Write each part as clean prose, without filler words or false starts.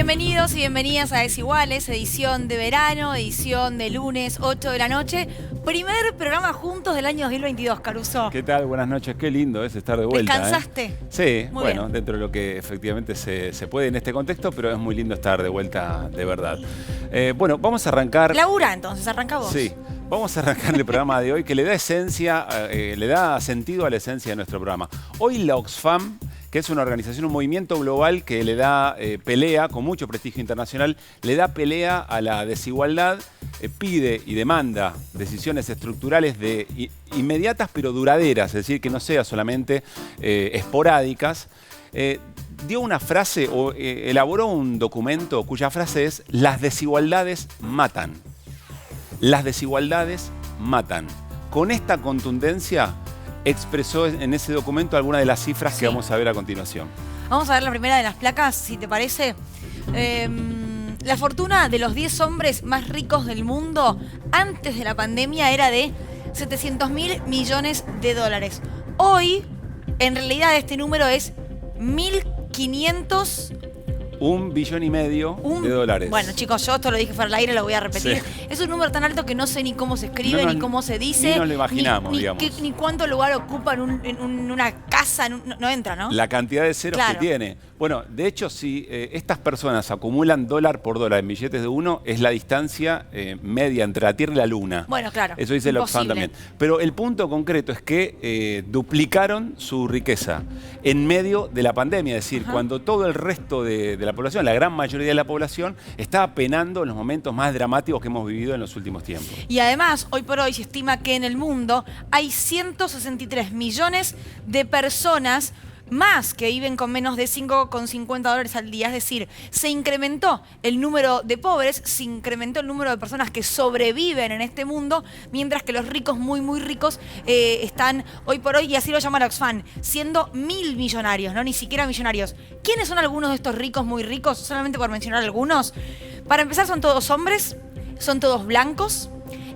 Bienvenidos y bienvenidas a Desiguales, edición de verano, edición de lunes, 8 de la noche. Primer programa juntos del año 2022, Caruso. ¿Qué tal? Buenas noches. Qué lindo es estar de vuelta. ¿Descansaste? Sí, Muy bueno, bien. dentro de lo que efectivamente se puede en este contexto, pero es muy lindo estar de vuelta de verdad. Bueno, vamos a arrancar... Laura, entonces, arranca vos. Sí, vamos a arrancar el programa de hoy que le da esencia, le da sentido a la esencia de nuestro programa. Hoy la Oxfam, que es una organización, un movimiento global que le da pelea, con mucho prestigio internacional, le da pelea a la desigualdad, pide y demanda decisiones estructurales inmediatas pero duraderas, es decir, que no sean solamente esporádicas. Dio una frase o elaboró un documento cuya frase es: las desigualdades matan. Las desigualdades matan. Con esta contundencia expresó en ese documento algunas de las cifras que vamos a ver a continuación. Vamos a ver la primera de las placas, si te parece. La fortuna de los 10 hombres más ricos del mundo antes de la pandemia era de 700.000 millones de dólares. Hoy, en realidad, este número es 1.500 1,5 billones de dólares. Bueno, chicos, yo esto lo dije fuera del aire, lo voy a repetir. Sí. Es un número tan alto que no sé ni cómo se escribe, ni cómo se dice. Ni nos lo imaginamos, digamos. Ni cuánto lugar ocupa en una casa, no entra, ¿no? La cantidad de ceros que tiene. Bueno, de hecho, si estas personas acumulan dólar por dólar en billetes de uno, es la distancia media entre la Tierra y la Luna. Bueno, claro. Eso dice el Oxfam también. Pero el punto concreto es que duplicaron su riqueza en medio de la pandemia. Es decir, cuando todo el resto de la población, la gran mayoría de la población, estaba penando en los momentos más dramáticos que hemos vivido en los últimos tiempos. Y además, hoy por hoy se estima que en el mundo hay 163 millones de personas más que viven con menos de 5,50 dólares al día. Es decir, se incrementó el número de pobres, se incrementó el número de personas que sobreviven en este mundo, mientras que los ricos, muy, muy ricos, están hoy por hoy, y así lo llama la Oxfam, siendo 1.000 millonarios, no ni siquiera millonarios. ¿Quiénes son algunos de estos ricos, muy ricos? Solamente por mencionar algunos. Para empezar, son todos hombres, son todos blancos,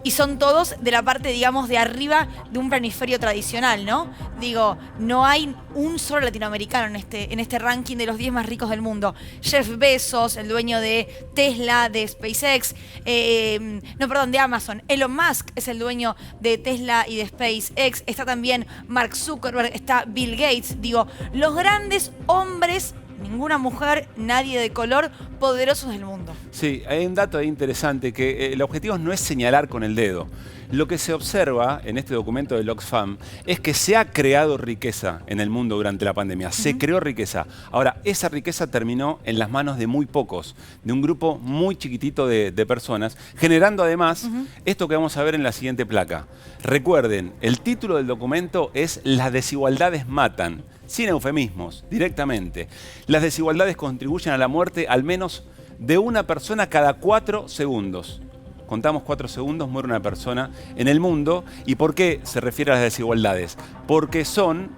y son todos de la parte, digamos, de arriba de un planisferio tradicional, ¿no? Digo, no hay un solo latinoamericano en este ranking de los 10 más ricos del mundo. Jeff Bezos, el dueño de Tesla, de SpaceX, de Amazon. Elon Musk es el dueño de Tesla y de SpaceX. Está también Mark Zuckerberg, está Bill Gates. Digo, los grandes hombres, ninguna mujer, nadie de color, poderosos del mundo. Sí, hay un dato ahí interesante, que el objetivo no es señalar con el dedo. Lo que se observa en este documento del Oxfam es que se ha creado riqueza en el mundo durante la pandemia. Se creó riqueza. Ahora, esa riqueza terminó en las manos de muy pocos, de un grupo muy chiquitito de personas, generando además esto que vamos a ver en la siguiente placa. Recuerden, el título del documento es "Las desigualdades matan", sin eufemismos, directamente. Las desigualdades contribuyen a la muerte al menos de una persona cada 4 segundos. Contamos 4 segundos, muere una persona en el mundo. ¿Y por qué se refiere a las desigualdades? Porque son,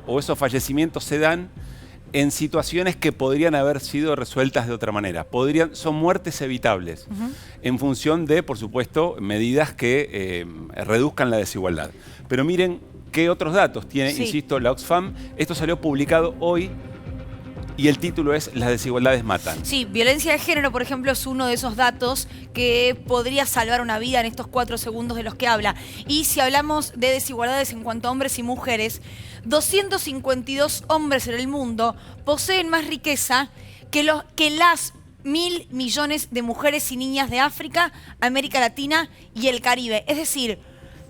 o esos fallecimientos se dan en situaciones que podrían haber sido resueltas de otra manera. Son muertes evitables, en función de, por supuesto, medidas que reduzcan la desigualdad. Pero miren qué otros datos tiene, insisto, la Oxfam. Esto salió publicado hoy. Y el título es "Las desigualdades matan". Sí, violencia de género, por ejemplo, es uno de esos datos que podría salvar una vida en estos 4 segundos de los que habla. Y si hablamos de desigualdades en cuanto a hombres y mujeres, 252 hombres en el mundo poseen más riqueza que las 1.000 millones de mujeres y niñas de África, América Latina y el Caribe. Es decir,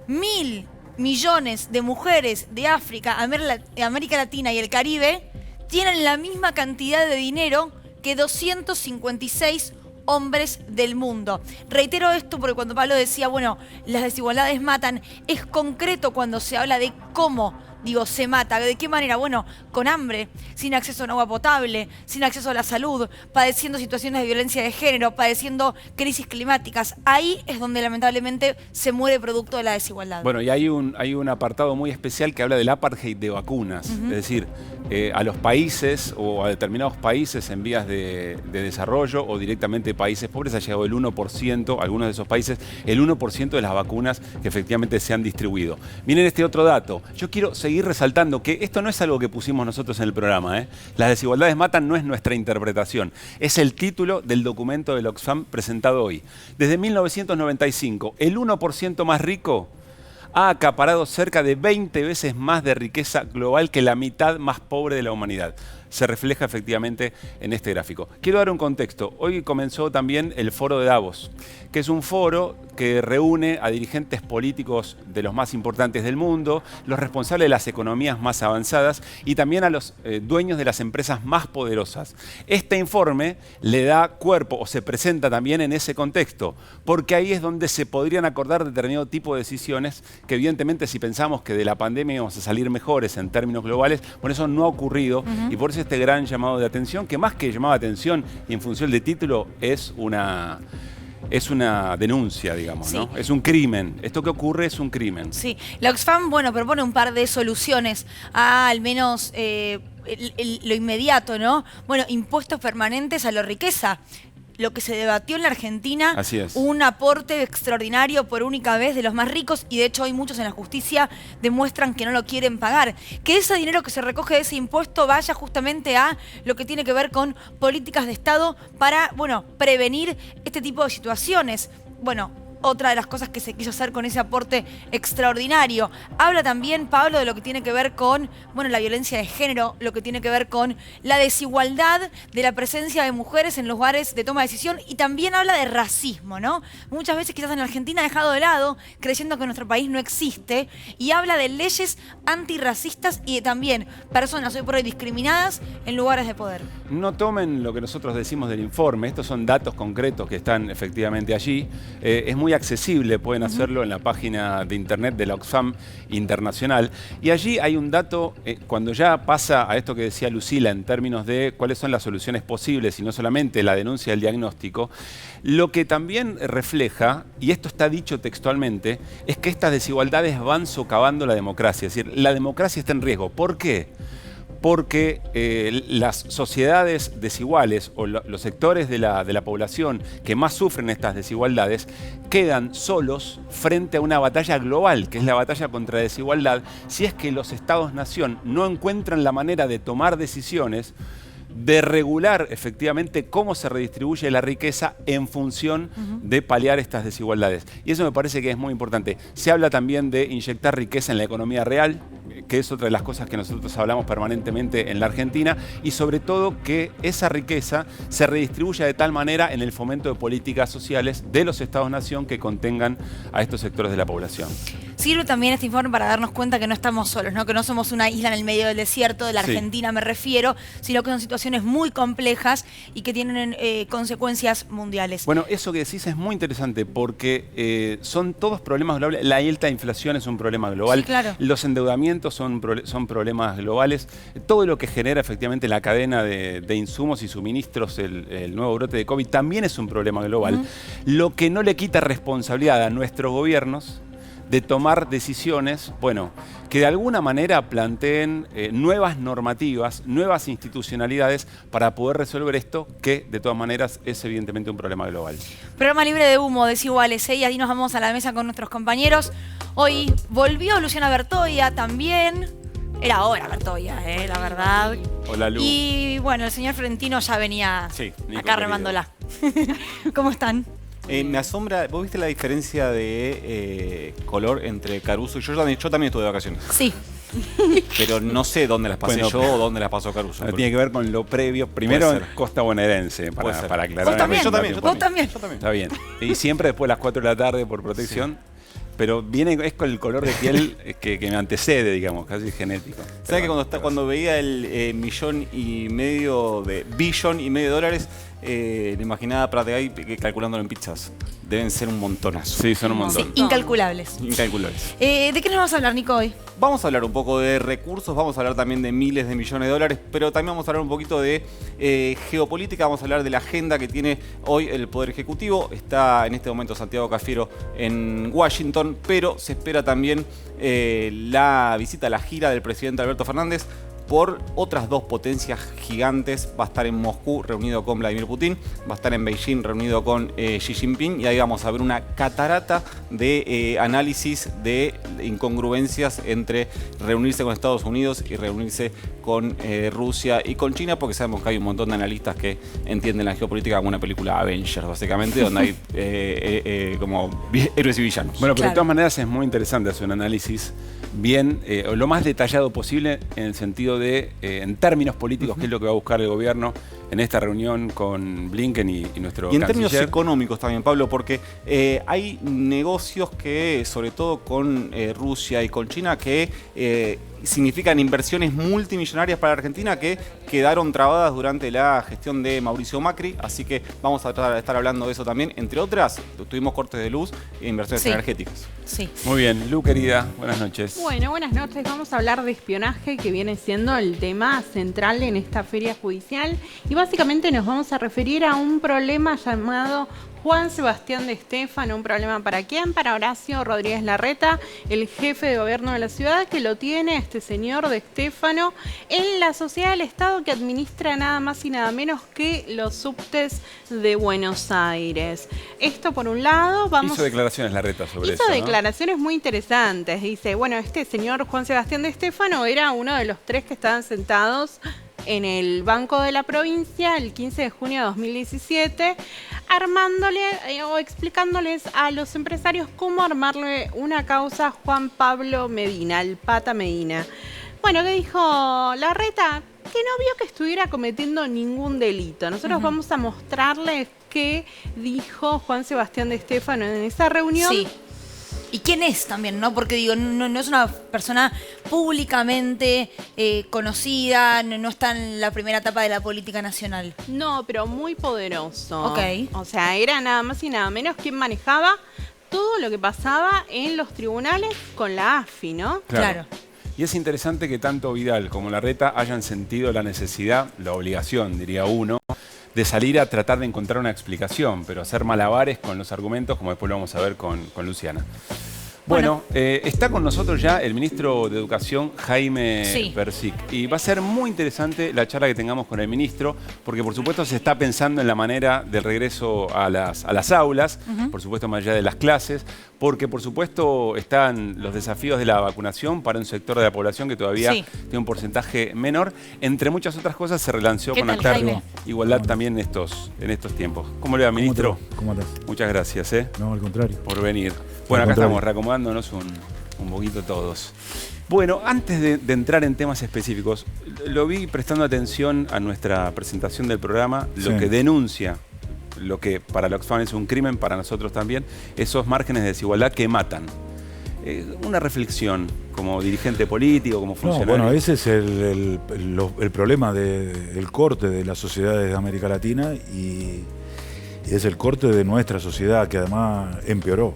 1.000 millones de mujeres de África, América Latina y el Caribe tienen la misma cantidad de dinero que 256 hombres del mundo. Reitero esto porque cuando Pablo decía, bueno, las desigualdades matan, es concreto cuando se habla de cómo, se mata. ¿De qué manera? Bueno, con hambre, sin acceso a agua potable, sin acceso a la salud, padeciendo situaciones de violencia de género, padeciendo crisis climáticas. Ahí es donde lamentablemente se muere producto de la desigualdad. Bueno, y hay un apartado muy especial que habla del apartheid de vacunas. Es decir, a los países o a determinados países en vías de desarrollo o directamente países pobres ha llegado el 1%, algunos de esos países, el 1% de las vacunas que efectivamente se han distribuido. Miren este otro dato. Yo quiero seguir seguir resaltando que esto no es algo que pusimos nosotros en el programa, ¿eh? Las desigualdades matan no es nuestra interpretación, es el título del documento del Oxfam presentado hoy. Desde 1995, el 1% más rico ha acaparado cerca de 20 veces más de riqueza global que la mitad más pobre de la humanidad. Se refleja efectivamente en este gráfico. Quiero dar un contexto. Hoy comenzó también el Foro de Davos, que es un foro que reúne a dirigentes políticos de los más importantes del mundo, los responsables de las economías más avanzadas y también a los dueños de las empresas más poderosas. Este informe le da cuerpo o se presenta también en ese contexto, porque ahí es donde se podrían acordar determinado tipo de decisiones que evidentemente si pensamos que de la pandemia íbamos a salir mejores en términos globales, bueno, eso no ha ocurrido y por eso este gran llamado de atención, que más que llamado de atención y en función del título es una denuncia, digamos, ¿no? Es un crimen. Esto que ocurre es un crimen. Sí. La Oxfam, bueno, propone un par de soluciones a al menos lo inmediato, ¿no? Bueno, impuestos permanentes a la riqueza. Lo que se debatió en la Argentina, así es, un aporte extraordinario por única vez de los más ricos y de hecho hoy muchos en la justicia demuestran que no lo quieren pagar. Que ese dinero que se recoge de ese impuesto vaya justamente a lo que tiene que ver con políticas de Estado para, bueno, prevenir este tipo de situaciones. Bueno, otra de las cosas que se quiso hacer con ese aporte extraordinario. Habla también, Pablo, de lo que tiene que ver con, bueno, la violencia de género, lo que tiene que ver con la desigualdad de la presencia de mujeres en lugares de toma de decisión y también habla de racismo, ¿no? Muchas veces quizás en Argentina ha dejado de lado, creyendo que nuestro país no existe, y habla de leyes antirracistas y de también personas hoy por hoy discriminadas en lugares de poder. No tomen lo que nosotros decimos del informe, estos son datos concretos que están efectivamente allí. Es muy accesible, pueden hacerlo en la página de internet de la Oxfam Internacional. Y allí hay un dato, cuando ya pasa a esto que decía Lucila en términos de cuáles son las soluciones posibles y no solamente la denuncia del diagnóstico, lo que también refleja, y esto está dicho textualmente, es que estas desigualdades van socavando la democracia. Es decir, la democracia está en riesgo. ¿Por qué? Porque las sociedades desiguales o los sectores de la población que más sufren estas desigualdades quedan solos frente a una batalla global, que es la batalla contra la desigualdad, si es que los estados-nación no encuentran la manera de tomar decisiones, de regular efectivamente cómo se redistribuye la riqueza en función de paliar estas desigualdades. Y eso me parece que es muy importante. Se habla también de inyectar riqueza en la economía real, que es otra de las cosas que nosotros hablamos permanentemente en la Argentina, y sobre todo que esa riqueza se redistribuya de tal manera en el fomento de políticas sociales de los estados-nación que contengan a estos sectores de la población. Sirve también este informe para darnos cuenta que no estamos solos, ¿no? Que no somos una isla en el medio del desierto, de la Argentina me refiero, sino que son situaciones muy complejas y que tienen consecuencias mundiales. Bueno, eso que decís es muy interesante porque son todos problemas globales. La alta inflación es un problema global, sí, claro. Los endeudamientos son problemas globales, todo lo que genera efectivamente la cadena de insumos y suministros, el nuevo brote de COVID, también es un problema global. Lo que no le quita responsabilidad a nuestros gobiernos de tomar decisiones, bueno, que de alguna manera planteen nuevas normativas, nuevas institucionalidades para poder resolver esto, que de todas maneras es evidentemente un problema global. Programa libre de humo, desiguales, y ahí nos vamos a la mesa con nuestros compañeros. Hoy volvió Luciana Bertoia también. Era hora Bertoia, la verdad. Hola, Lu. Y bueno, el señor Florentino ya venía acá remándola. ¿Cómo están? Me asombra, ¿vos viste la diferencia de color entre Caruso y yo? Yo también estuve de vacaciones. Sí. Pero no sé dónde las pasé yo o dónde las pasó Caruso. Tiene que ver con lo previo. Primero en Costa Bonaerense, para aclarar. ¿Vos también? Yo también. Está bien. Y siempre después de las 4 de la tarde por protección. Sí. Pero es con el color de piel que me antecede, digamos, casi genético. ¿Sabes que cuando veía el billón y medio de dólares, me imaginaba Prategay calculándolo en pizzas? Deben ser un montonazo. Sí, son un montón. Sí, incalculables. Incalculables. ¿De qué nos vamos a hablar, Nico, hoy? Vamos a hablar un poco de recursos, vamos a hablar también de miles de millones de dólares, pero también vamos a hablar un poquito de geopolítica, vamos a hablar de la agenda que tiene hoy el Poder Ejecutivo. Está en este momento Santiago Cafiero en Washington, pero se espera también la visita, la gira del presidente Alberto Fernández. por otras dos potencias gigantes. Va a estar en Moscú reunido con Vladimir Putin, va a estar en Beijing reunido con Xi Jinping, y ahí vamos a ver una catarata de análisis de incongruencias entre reunirse con Estados Unidos y reunirse con Rusia y con China, porque sabemos que hay un montón de analistas que entienden la geopolítica como una película Avengers, básicamente, donde hay como héroes y villanos. Bueno, pero Claro. de todas maneras es muy interesante hacer un análisis bien, lo más detallado posible en el sentido de, en términos políticos, qué es lo que va a buscar el gobierno en esta reunión con Blinken y nuestro Y en términos canciller. económicos también, Pablo, porque hay negocios que, sobre todo con Rusia y con China, que significan inversiones multimillonarias para Argentina que quedaron trabadas durante la gestión de Mauricio Macri. Así que vamos a estar hablando de eso también. Entre otras, tuvimos cortes de luz e inversiones Sí. energéticas. Sí. Muy bien, Lu, querida, buenas noches. Bueno, buenas noches. Vamos a hablar de espionaje, que viene siendo el tema central en esta feria judicial. Y básicamente nos vamos a referir a un problema llamado Juan Sebastián de Stefano. ¿Un problema para quién? Para Horacio Rodríguez Larreta, el jefe de gobierno de la ciudad, que lo tiene este señor de Stefano en la sociedad del Estado que administra nada más y nada menos que los subtes de Buenos Aires. Esto por un lado. Hizo declaraciones Larreta sobre Hizo eso, ¿no? declaraciones muy interesantes. Dice, bueno, este señor Juan Sebastián de Stefano era uno de los 3 que estaban sentados en el Banco de la Provincia el 15 de junio de 2017, armándole o explicándoles a los empresarios cómo armarle una causa a Juan Pablo Medina, el Pata Medina. Bueno, ¿qué dijo Larreta? Que no vio que estuviera cometiendo ningún delito. Nosotros vamos a mostrarles qué dijo Juan Sebastián de Stefano en esa reunión. Sí. ¿Y quién es también, no? Porque digo, no es una persona públicamente conocida, no está en la primera etapa de la política nacional. No, pero muy poderoso. Ok. O sea, era nada más y nada menos quien manejaba todo lo que pasaba en los tribunales con la AFI, ¿no? Claro. Y es interesante que tanto Vidal como Larreta hayan sentido la necesidad, la obligación, diría uno, de salir a tratar de encontrar una explicación, pero hacer malabares con los argumentos, como después lo vamos a ver con Luciana. Bueno, está con nosotros ya el ministro de Educación, Jaime Sí. Persic. Y va a ser muy interesante la charla que tengamos con el ministro, porque por supuesto se está pensando en la manera del regreso a las aulas, por supuesto más allá de las clases, porque por supuesto están los desafíos de la vacunación para un sector de la población que todavía Sí. tiene un porcentaje menor. Entre muchas otras cosas se relanceó ¿Qué con tal, actar Jaime? igualdad también en estos tiempos. ¿Cómo le va, ministro? ¿Cómo estás? Muchas gracias, No, al contrario. por venir. Bueno, acá contrario. estamos reacomodándonos un poquito todos. Bueno, antes de entrar en temas específicos, lo vi prestando atención a nuestra presentación del programa, lo Sí. que denuncia, lo que para los Oxfam es un crimen, para nosotros también, esos márgenes de desigualdad que matan. Una reflexión como dirigente político, como No, funcionario. bueno, ese es el problema del corte de las sociedades de América Latina y es el corte de nuestra sociedad que además empeoró.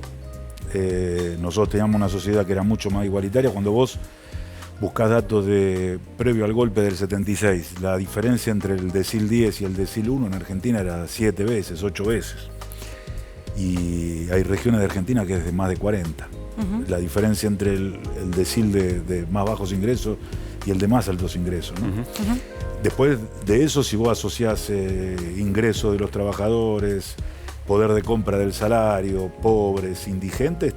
Nosotros teníamos una sociedad que era mucho más igualitaria. Cuando vos buscás datos previo al golpe del 76, la diferencia entre el decil 10 y el decil 1 en Argentina era 7 veces, 8 veces. Y hay regiones de Argentina que es de más de 40. La diferencia entre el decil de más bajos ingresos y el de más altos ingresos, ¿no? Después de eso, si vos asociás ingresos de los trabajadores, poder de compra del salario, pobres, indigentes,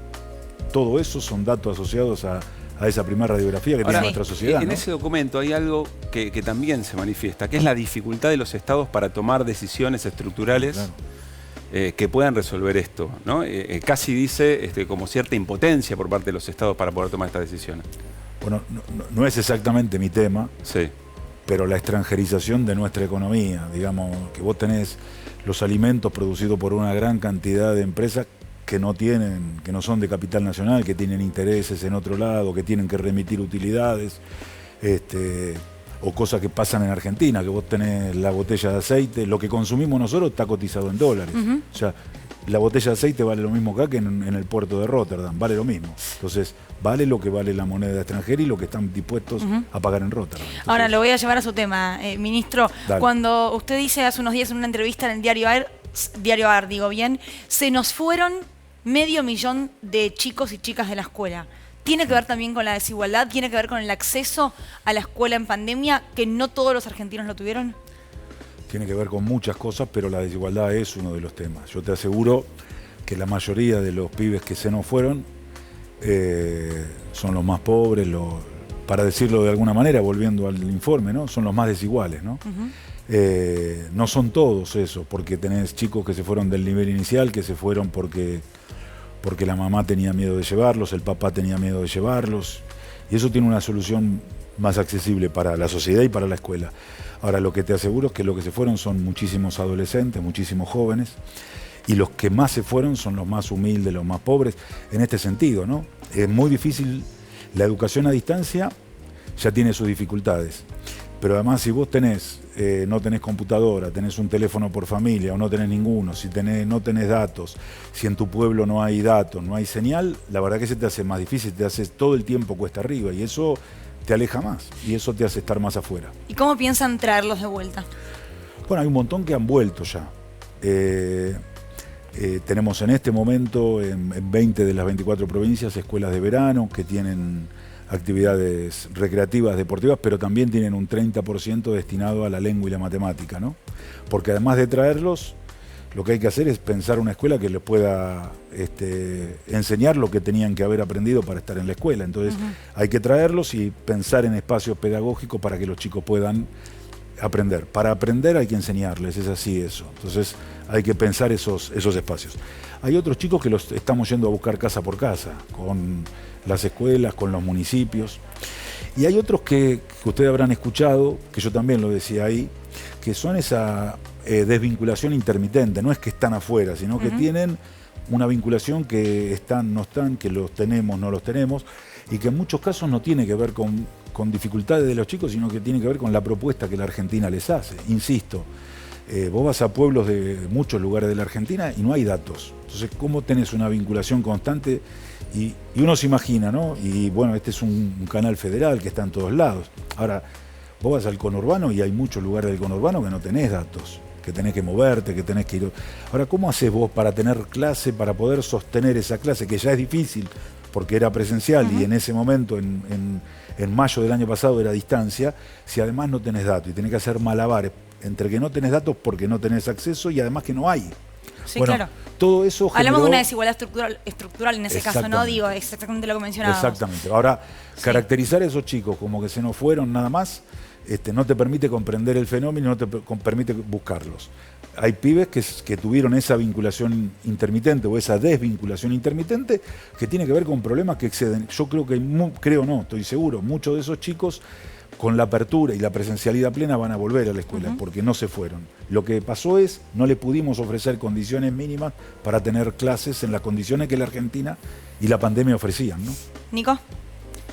todo eso son datos asociados a esa primera radiografía que Ahora, tiene nuestra sociedad, en ¿no? ese documento hay algo que también se manifiesta, que es la dificultad de los estados para tomar decisiones estructurales. Claro. Que puedan resolver esto, ¿no? Casi dice como cierta impotencia por parte de los estados para poder tomar estas decisiones. Bueno, no es exactamente mi tema, Sí. pero la extranjerización de nuestra economía, digamos, que vos tenés los alimentos producidos por una gran cantidad de empresas que no son de capital nacional, que tienen intereses en otro lado, que tienen que remitir utilidades, o cosas que pasan en Argentina, que vos tenés la botella de aceite, lo que consumimos nosotros está cotizado en dólares. O sea, la botella de aceite vale lo mismo acá que en el puerto de Rotterdam, vale lo mismo. Entonces, vale lo que vale la moneda extranjera y lo que están dispuestos a pagar en Rotterdam. Entonces, Ahora lo voy a llevar a su tema, ministro. Dale. Cuando usted dice hace unos días en una entrevista en el diario AR, digo bien, se nos fueron 500.000 de chicos y chicas de la escuela. ¿Tiene que ver también con la desigualdad? ¿Tiene que ver con el acceso a la escuela en pandemia, que no todos los argentinos lo tuvieron? Tiene que ver con muchas cosas, pero la desigualdad es uno de los temas. Yo te aseguro que la mayoría de los pibes que se nos fueron son los más pobres, para decirlo de alguna manera, volviendo al informe, ¿no? Son los más desiguales, ¿no? No son todos esos, porque tenés chicos que se fueron del nivel inicial, que se fueron porque la mamá tenía miedo de llevarlos, el papá tenía miedo de llevarlos, y eso tiene una solución más accesible para la sociedad y para la escuela. Ahora, lo que te aseguro es que lo que se fueron son muchísimos adolescentes, muchísimos jóvenes, y los que más se fueron son los más humildes, los más pobres, en este sentido, ¿no? Es muy difícil, la educación a distancia ya tiene sus dificultades, pero además si vos no tenés computadora, tenés un teléfono por familia o no tenés ninguno, si no tenés datos, si en tu pueblo no hay datos, no hay señal, la verdad que se te hace más difícil, te hace todo el tiempo cuesta arriba y eso te aleja más y eso te hace estar más afuera. ¿Y cómo piensan traerlos de vuelta? Bueno, hay un montón que han vuelto ya. Tenemos en este momento en 20 de las 24 provincias escuelas de verano que tienen actividades recreativas, deportivas, pero también tienen un 30% destinado a la lengua y la matemática, ¿no? Porque además de traerlos, lo que hay que hacer es pensar una escuela que les pueda enseñar lo que tenían que haber aprendido para estar en la escuela. Entonces hay que traerlos y pensar en espacios pedagógicos para que los chicos puedan aprender. Para aprender hay que enseñarles, es así eso. Entonces hay que pensar esos espacios. Hay otros chicos que los estamos yendo a buscar casa por casa, con las escuelas, con los municipios. Y hay otros que ustedes habrán escuchado, que yo también lo decía ahí, que son esa desvinculación intermitente. No es que están afuera, sino que tienen una vinculación que están, no están, que los tenemos, no los tenemos, y que en muchos casos no tiene que ver con dificultades de los chicos, sino que tiene que ver con la propuesta que la Argentina les hace. Insisto, vos vas a pueblos de muchos lugares de la Argentina y no hay datos. Entonces, ¿cómo tenés una vinculación constante? Y uno se imagina, ¿no? Y bueno, este es un canal federal que está en todos lados. Ahora, vos vas al conurbano y hay muchos lugares del conurbano que no tenés datos, que tenés que moverte, que tenés que ir... Ahora, ¿cómo haces vos para tener clase, para poder sostener esa clase, que ya es difícil, porque era presencial y en ese momento, en mayo del año pasado, era a distancia, si además no tenés datos y tenés que hacer malabares entre que no tenés datos porque no tenés acceso y además que no hay? Sí, bueno, claro. Todo eso hablamos generó... de una desigualdad estructural en ese caso, ¿no? Digo, es exactamente lo que mencionábamos. Exactamente. Ahora, caracterizar a esos chicos como que se nos fueron nada más, no te permite comprender el fenómeno, no te permite buscarlos. Hay pibes que tuvieron esa vinculación intermitente o esa desvinculación intermitente que tiene que ver con problemas que exceden. Yo creo que, estoy seguro, muchos de esos chicos con la apertura y la presencialidad plena van a volver a la escuela porque no se fueron. Lo que pasó es, no le pudimos ofrecer condiciones mínimas para tener clases en las condiciones que la Argentina y la pandemia ofrecían, ¿no? Nico.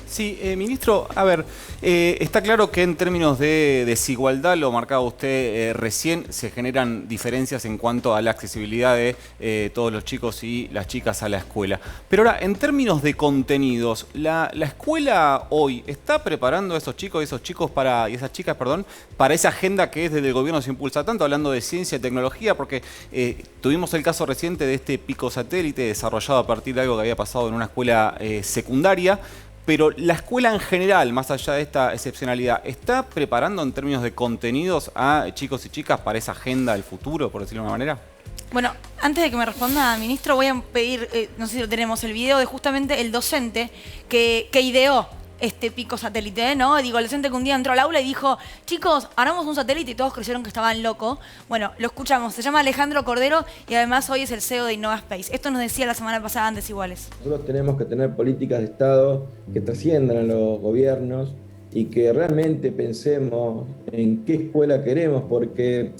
Sí, ministro, a ver, está claro que en términos de desigualdad, lo marcaba usted recién, se generan diferencias en cuanto a la accesibilidad de todos los chicos y las chicas a la escuela. Pero ahora, en términos de contenidos, ¿la escuela hoy está preparando a esos chicos y esas chicas, para esa agenda que desde el gobierno se impulsa tanto, hablando de ciencia y tecnología? Porque tuvimos el caso reciente de este pico satélite desarrollado a partir de algo que había pasado en una escuela secundaria. Pero la escuela en general, más allá de esta excepcionalidad, ¿está preparando en términos de contenidos a chicos y chicas para esa agenda del futuro, por decirlo de una manera? Bueno, antes de que me responda, ministro, voy a pedir, no sé si lo tenemos, el video de justamente el docente que ideó este pico satélite, ¿no? Digo, el docente que un día entró al aula y dijo, chicos, hagamos un satélite, y todos creyeron que estaban locos. Bueno, lo escuchamos, se llama Alejandro Cordero y además hoy es el CEO de InnovaSpace. Esto nos decía la semana pasada en Desiguales. Nosotros tenemos que tener políticas de Estado que trasciendan a los gobiernos y que realmente pensemos en qué escuela queremos, porque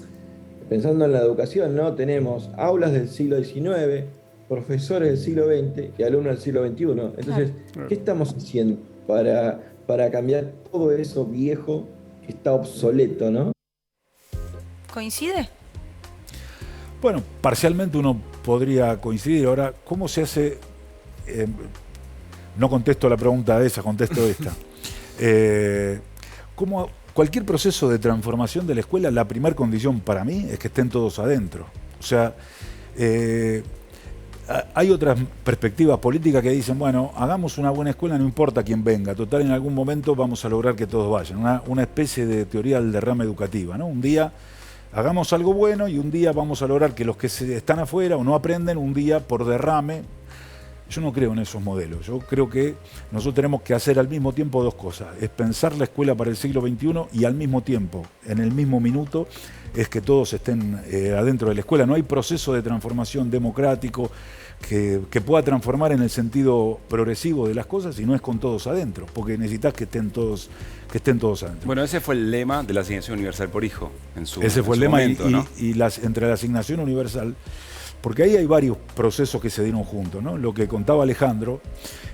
pensando en la educación, ¿no? Tenemos aulas del siglo XIX, profesores del siglo XX y alumnos del siglo XXI. Entonces, ¿qué estamos haciendo para cambiar todo eso viejo que está obsoleto, ¿no? ¿Coincide? Bueno, parcialmente uno podría coincidir. Ahora, ¿cómo se hace? No contesto la pregunta esa, contesto esta. ¿Cómo cualquier proceso de transformación de la escuela, la primera condición para mí es que estén todos adentro? O sea, hay otras perspectivas políticas que dicen, bueno, hagamos una buena escuela, no importa quién venga, total en algún momento vamos a lograr que todos vayan. Una especie de teoría del derrame educativa, ¿no? Un día hagamos algo bueno y un día vamos a lograr que los que están afuera o no aprenden, un día por derrame. Yo no creo en esos modelos. Yo creo que nosotros tenemos que hacer al mismo tiempo dos cosas. Es pensar la escuela para el siglo XXI y al mismo tiempo, en el mismo minuto, es que todos estén adentro de la escuela. No hay proceso de transformación democrático que pueda transformar en el sentido progresivo de las cosas si no es con todos adentro, porque necesitas que estén todos adentro. Bueno, ese fue el lema de la asignación universal por hijo Ese fue el lema momento, ¿no? Entre la asignación universal, porque ahí hay varios procesos que se dieron juntos, ¿no? Lo que contaba Alejandro,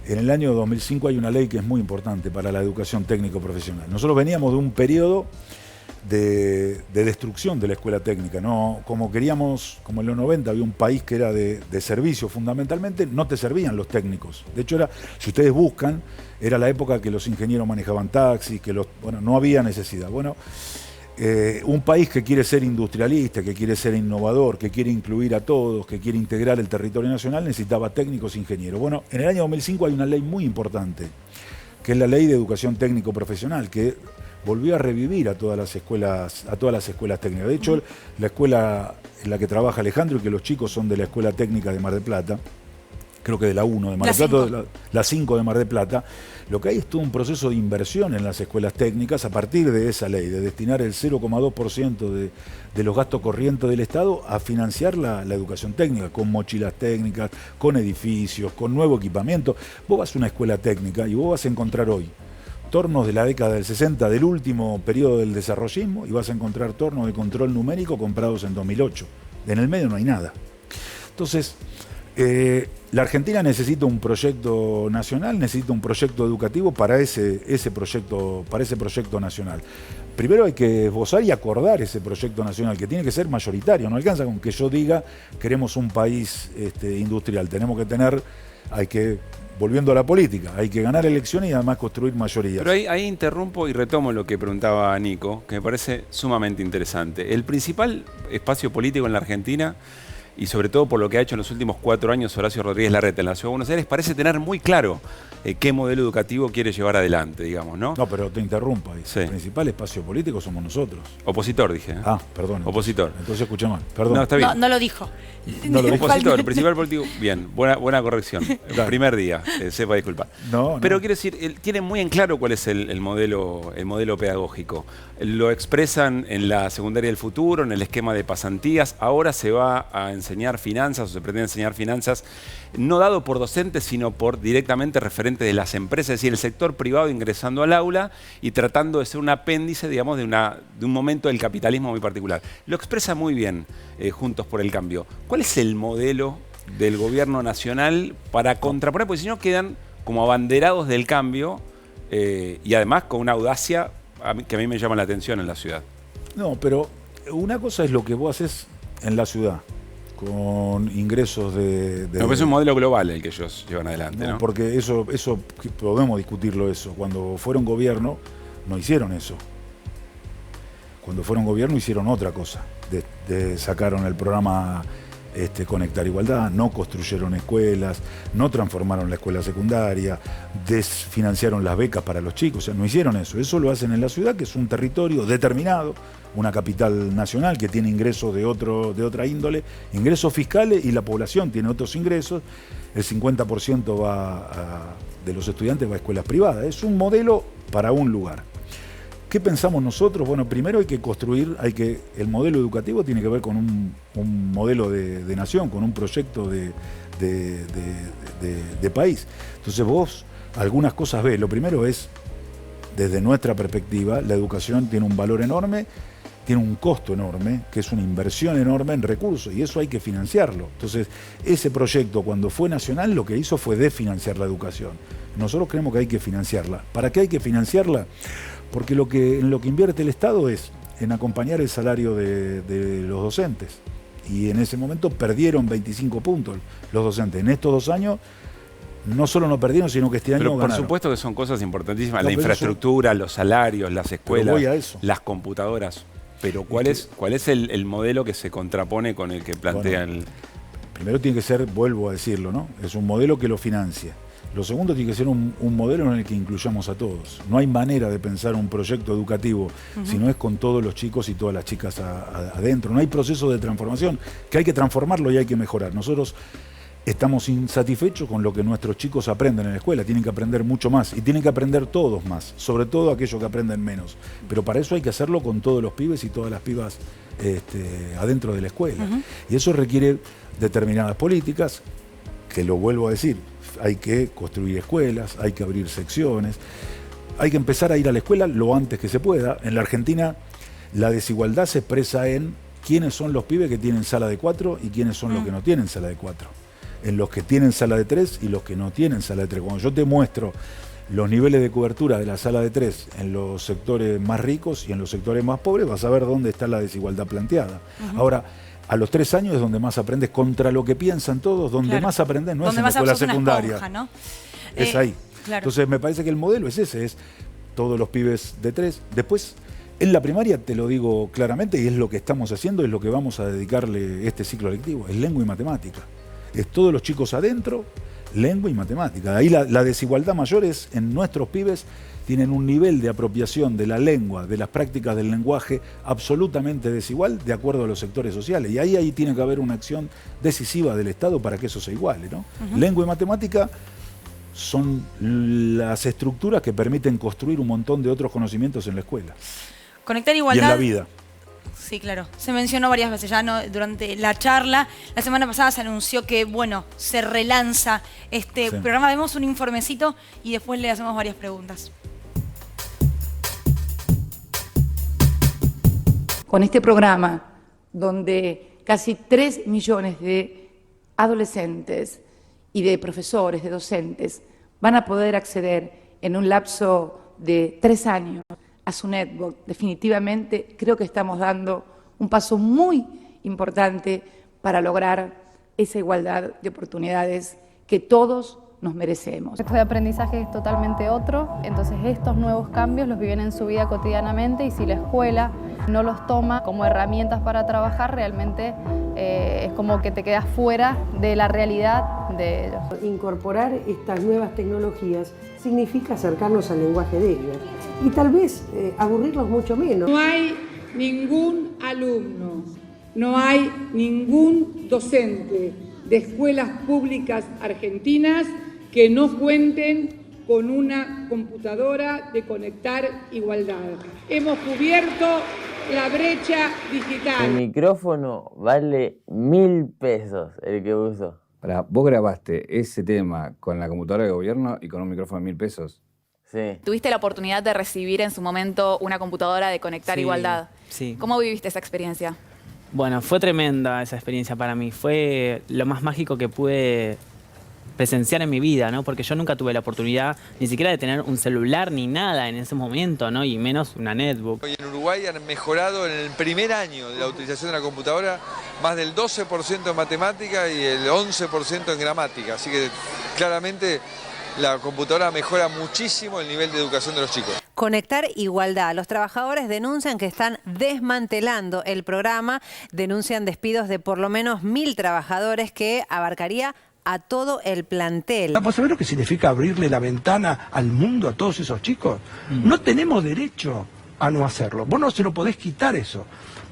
en el año 2005 hay una ley que es muy importante para la educación técnico-profesional. Nosotros veníamos de un periodo de destrucción de la escuela técnica, ¿no? Como queríamos, como en los 90 había un país que era de servicio fundamentalmente, no te servían los técnicos. De hecho, si ustedes buscan, era la época que los ingenieros manejaban taxis, no había necesidad. Bueno, un país que quiere ser industrialista, que quiere ser innovador, que quiere incluir a todos, que quiere integrar el territorio nacional, necesitaba técnicos e ingenieros. Bueno, en el año 2005 hay una ley muy importante, que es la Ley de Educación Técnico-Profesional, que volvió a revivir a todas las escuelas técnicas. De hecho, la escuela en la que trabaja Alejandro y que los chicos son de la Escuela Técnica de Mar del Plata, creo que de la 1 de Mar del Plata, la 5 de Mar del Plata, lo que hay es todo un proceso de inversión en las escuelas técnicas a partir de esa ley, de destinar el 0,2% de los gastos corrientes del Estado a financiar la educación técnica, con mochilas técnicas, con edificios, con nuevo equipamiento. Vos vas a una escuela técnica y vos vas a encontrar hoy tornos de la década del 60, del último periodo del desarrollismo, y vas a encontrar tornos de control numérico comprados en 2008. En el medio no hay nada. Entonces, la Argentina necesita un proyecto nacional, necesita un proyecto educativo para ese proyecto nacional. Primero hay que esbozar y acordar ese proyecto nacional, que tiene que ser mayoritario. No alcanza con que yo diga queremos un país industrial. Tenemos que tener, volviendo a la política, hay que ganar elecciones y además construir mayorías. Pero ahí interrumpo y retomo lo que preguntaba Nico, que me parece sumamente interesante. El principal espacio político en la Argentina, y sobre todo por lo que ha hecho en los últimos 4 años Horacio Rodríguez Larreta en la Ciudad de Buenos Aires, parece tener muy claro qué modelo educativo quiere llevar adelante, digamos, ¿no? No, pero te interrumpo ahí. Sí. El principal espacio político somos nosotros. Opositor, dije. Ah, perdón. Opositor. Entonces escuché mal. Perdón. No, está bien. No lo dijo. No lo dijo. Opositor, el principal político. Bien, buena corrección. El primer día, sepa disculpar. No. Pero quiero decir, tienen muy en claro cuál es el modelo pedagógico. Lo expresan en la secundaria del futuro, en el esquema de pasantías. Ahora se va a enseñar finanzas, o se pretende enseñar finanzas, no dado por docentes, sino por directamente referentes de las empresas, es decir, el sector privado ingresando al aula y tratando de ser un apéndice, digamos, de un momento del capitalismo muy particular. Lo expresa muy bien Juntos por el Cambio. ¿Cuál es el modelo del gobierno nacional para contraponer? Porque si no quedan como abanderados del cambio y además con una audacia que a mí me llama la atención en la ciudad. No, pero una cosa es lo que vos haces en la ciudad, con ingresos No, es un modelo global el que ellos llevan adelante, ¿no? Porque eso podemos discutirlo eso. Cuando fueron gobierno, no hicieron eso. Cuando fueron gobierno hicieron otra cosa. Sacaron el programa Conectar Igualdad, no construyeron escuelas, no transformaron la escuela secundaria, desfinanciaron las becas para los chicos, o sea, no hicieron eso. Eso lo hacen en la ciudad, que es un territorio determinado, una capital nacional que tiene ingresos de otra índole, ingresos fiscales, y la población tiene otros ingresos. El 50% de los estudiantes va a escuelas privadas. Es un modelo para un lugar. ¿Qué pensamos nosotros? Bueno, primero hay que construir, el modelo educativo tiene que ver con un modelo de nación, con un proyecto de país. Entonces vos algunas cosas ves. Lo primero es, desde nuestra perspectiva, la educación tiene un valor enorme, tiene un costo enorme, que es una inversión enorme en recursos, y eso hay que financiarlo. Entonces, ese proyecto, cuando fue nacional, lo que hizo fue desfinanciar la educación. Nosotros creemos que hay que financiarla. ¿Para qué hay que financiarla? Porque en lo que invierte el Estado es en acompañar el salario de los docentes. Y en ese momento perdieron 25 puntos los docentes. En estos 2 años no solo no perdieron, sino que este año ganaron. Por supuesto que son cosas importantísimas, la infraestructura, los salarios, las escuelas, las computadoras. Pero ¿cuál es el modelo que se contrapone con el que plantean? primero tiene que ser, vuelvo a decirlo, ¿no? Es un modelo que lo financia. Lo segundo tiene que ser un modelo en el que incluyamos a todos. No hay manera de pensar un proyecto educativo si no es con todos los chicos y todas las chicas adentro. No hay proceso de transformación, que hay que transformarlo y hay que mejorar. Nosotros estamos insatisfechos con lo que nuestros chicos aprenden en la escuela. Tienen que aprender mucho más y tienen que aprender todos más, sobre todo aquellos que aprenden menos. Pero para eso hay que hacerlo con todos los pibes y todas las pibas adentro de la escuela. Y eso requiere determinadas políticas, que lo vuelvo a decir, hay que construir escuelas, hay que abrir secciones, hay que empezar a ir a la escuela lo antes que se pueda. En la Argentina la desigualdad se expresa en quiénes son los pibes que tienen sala de 4 y quiénes son los que no tienen sala de 4. En los que tienen sala de 3 y los que no tienen sala de 3. Cuando yo te muestro los niveles de cobertura de la sala de 3 en los sectores más ricos y en los sectores más pobres, vas a ver dónde está la desigualdad planteada. Ahora, a los 3 años es donde más aprendes contra lo que piensan todos, donde más aprendes no es en la escuela secundaria. Esponja, ¿no? Es ahí. Claro. Entonces me parece que el modelo es ese, es todos los pibes de 3. Después, en la primaria te lo digo claramente y es lo que estamos haciendo, es lo que vamos a dedicarle este ciclo lectivo, es lengua y matemática. Es todos los chicos adentro, lengua y matemática. Ahí la desigualdad mayor es en nuestros pibes. Tienen un nivel de apropiación de la lengua, de las prácticas del lenguaje absolutamente desigual de acuerdo a los sectores sociales. Y ahí tiene que haber una acción decisiva del Estado para que eso se iguale, ¿no? Lengua y matemática son las estructuras que permiten construir un montón de otros conocimientos en la escuela. Conectar igualdad. Y en la vida. Sí, claro. Se mencionó varias veces ya, ¿no? Durante la charla. La semana pasada se anunció que, bueno, se relanza este programa. Vemos un informecito y después le hacemos varias preguntas. Con este programa, donde casi 3 millones de adolescentes y de profesores, de docentes, van a poder acceder en un lapso de 3 años a su netbook, definitivamente creo que estamos dando un paso muy importante para lograr esa igualdad de oportunidades que todos nos merecemos. Esto de aprendizaje es totalmente otro, entonces estos nuevos cambios los viven en su vida cotidianamente y si la escuela no los toma como herramientas para trabajar, realmente es como que te quedas fuera de la realidad de ellos. Incorporar estas nuevas tecnologías significa acercarnos al lenguaje de ellos y tal vez aburrirlos mucho menos. No hay ningún alumno, no hay ningún docente de escuelas públicas argentinas que no cuenten con una computadora de conectar igualdad. Hemos cubierto la brecha digital. El micrófono vale 1.000 pesos el que uso. Vos grabaste ese tema con la computadora de gobierno y con un micrófono de 1.000 pesos. Sí. ¿Tuviste la oportunidad de recibir en su momento una computadora de conectar igualdad? Sí. ¿Cómo viviste esa experiencia? Bueno, fue tremenda esa experiencia para mí. Fue lo más mágico que pude presenciar en mi vida, ¿no? Porque yo nunca tuve la oportunidad ni siquiera de tener un celular ni nada en ese momento, ¿no? Y menos una netbook. Hoy en Uruguay han mejorado en el primer año de la utilización de la computadora más del 12% en matemática y el 11% en gramática. Así que claramente la computadora mejora muchísimo el nivel de educación de los chicos. Conectar igualdad. Los trabajadores denuncian que están desmantelando el programa, denuncian despidos de por lo menos 1.000 trabajadores que abarcaría a todo el plantel. ¿Vos sabés lo que significa abrirle la ventana al mundo a todos esos chicos? No tenemos derecho a no hacerlo. Vos no se lo podés quitar eso.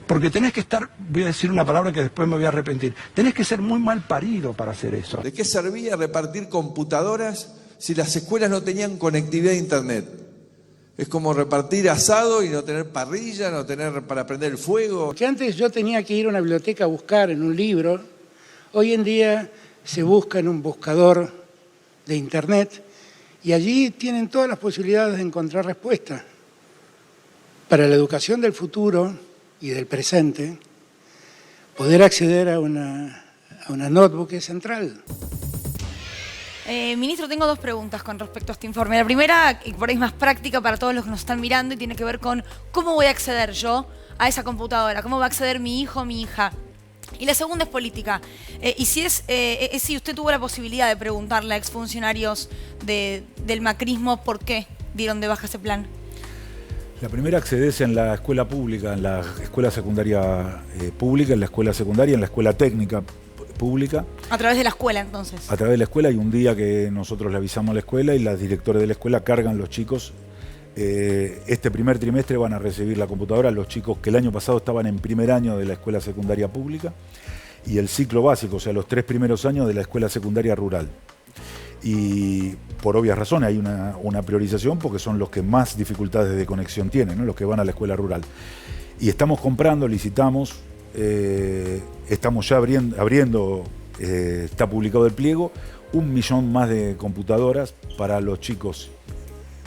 Porque tenés que estar, voy a decir una palabra que después me voy a arrepentir, tenés que ser muy mal parido para hacer eso. ¿De qué servía repartir computadoras si las escuelas no tenían conectividad a internet? Es como repartir asado y no tener parrilla, no tener para prender el fuego. Que antes yo tenía que ir a una biblioteca a buscar en un libro, hoy en día se busca en un buscador de internet y allí tienen todas las posibilidades de encontrar respuestas. Para la educación del futuro y del presente, poder acceder a una notebook es central. Ministro, tengo 2 preguntas con respecto a este informe. La primera, y por ahí es más práctica para todos los que nos están mirando, y tiene que ver con cómo voy a acceder yo a esa computadora, cómo va a acceder mi hijo o mi hija. Y la segunda es política. Y si si usted tuvo la posibilidad de preguntarle a exfuncionarios del macrismo por qué dieron de baja ese plan. La primera accedes en la escuela pública, en la escuela secundaria pública, en la escuela secundaria, en la escuela técnica. pública. A través de la escuela, entonces. A través de la escuela, hay un día que nosotros le avisamos a la escuela y las directores de la escuela cargan los chicos. Este primer trimestre van a recibir la computadora los chicos que el año pasado estaban en primer año de la escuela secundaria pública y el ciclo básico, o sea, los 3 primeros años de la escuela secundaria rural. Y por obvias razones hay una priorización porque son los que más dificultades de conexión tienen, ¿no? Los que van a la escuela rural. Y estamos comprando, licitamos, estamos ya abriendo, está publicado el pliego, 1 millón más de computadoras para los chicos,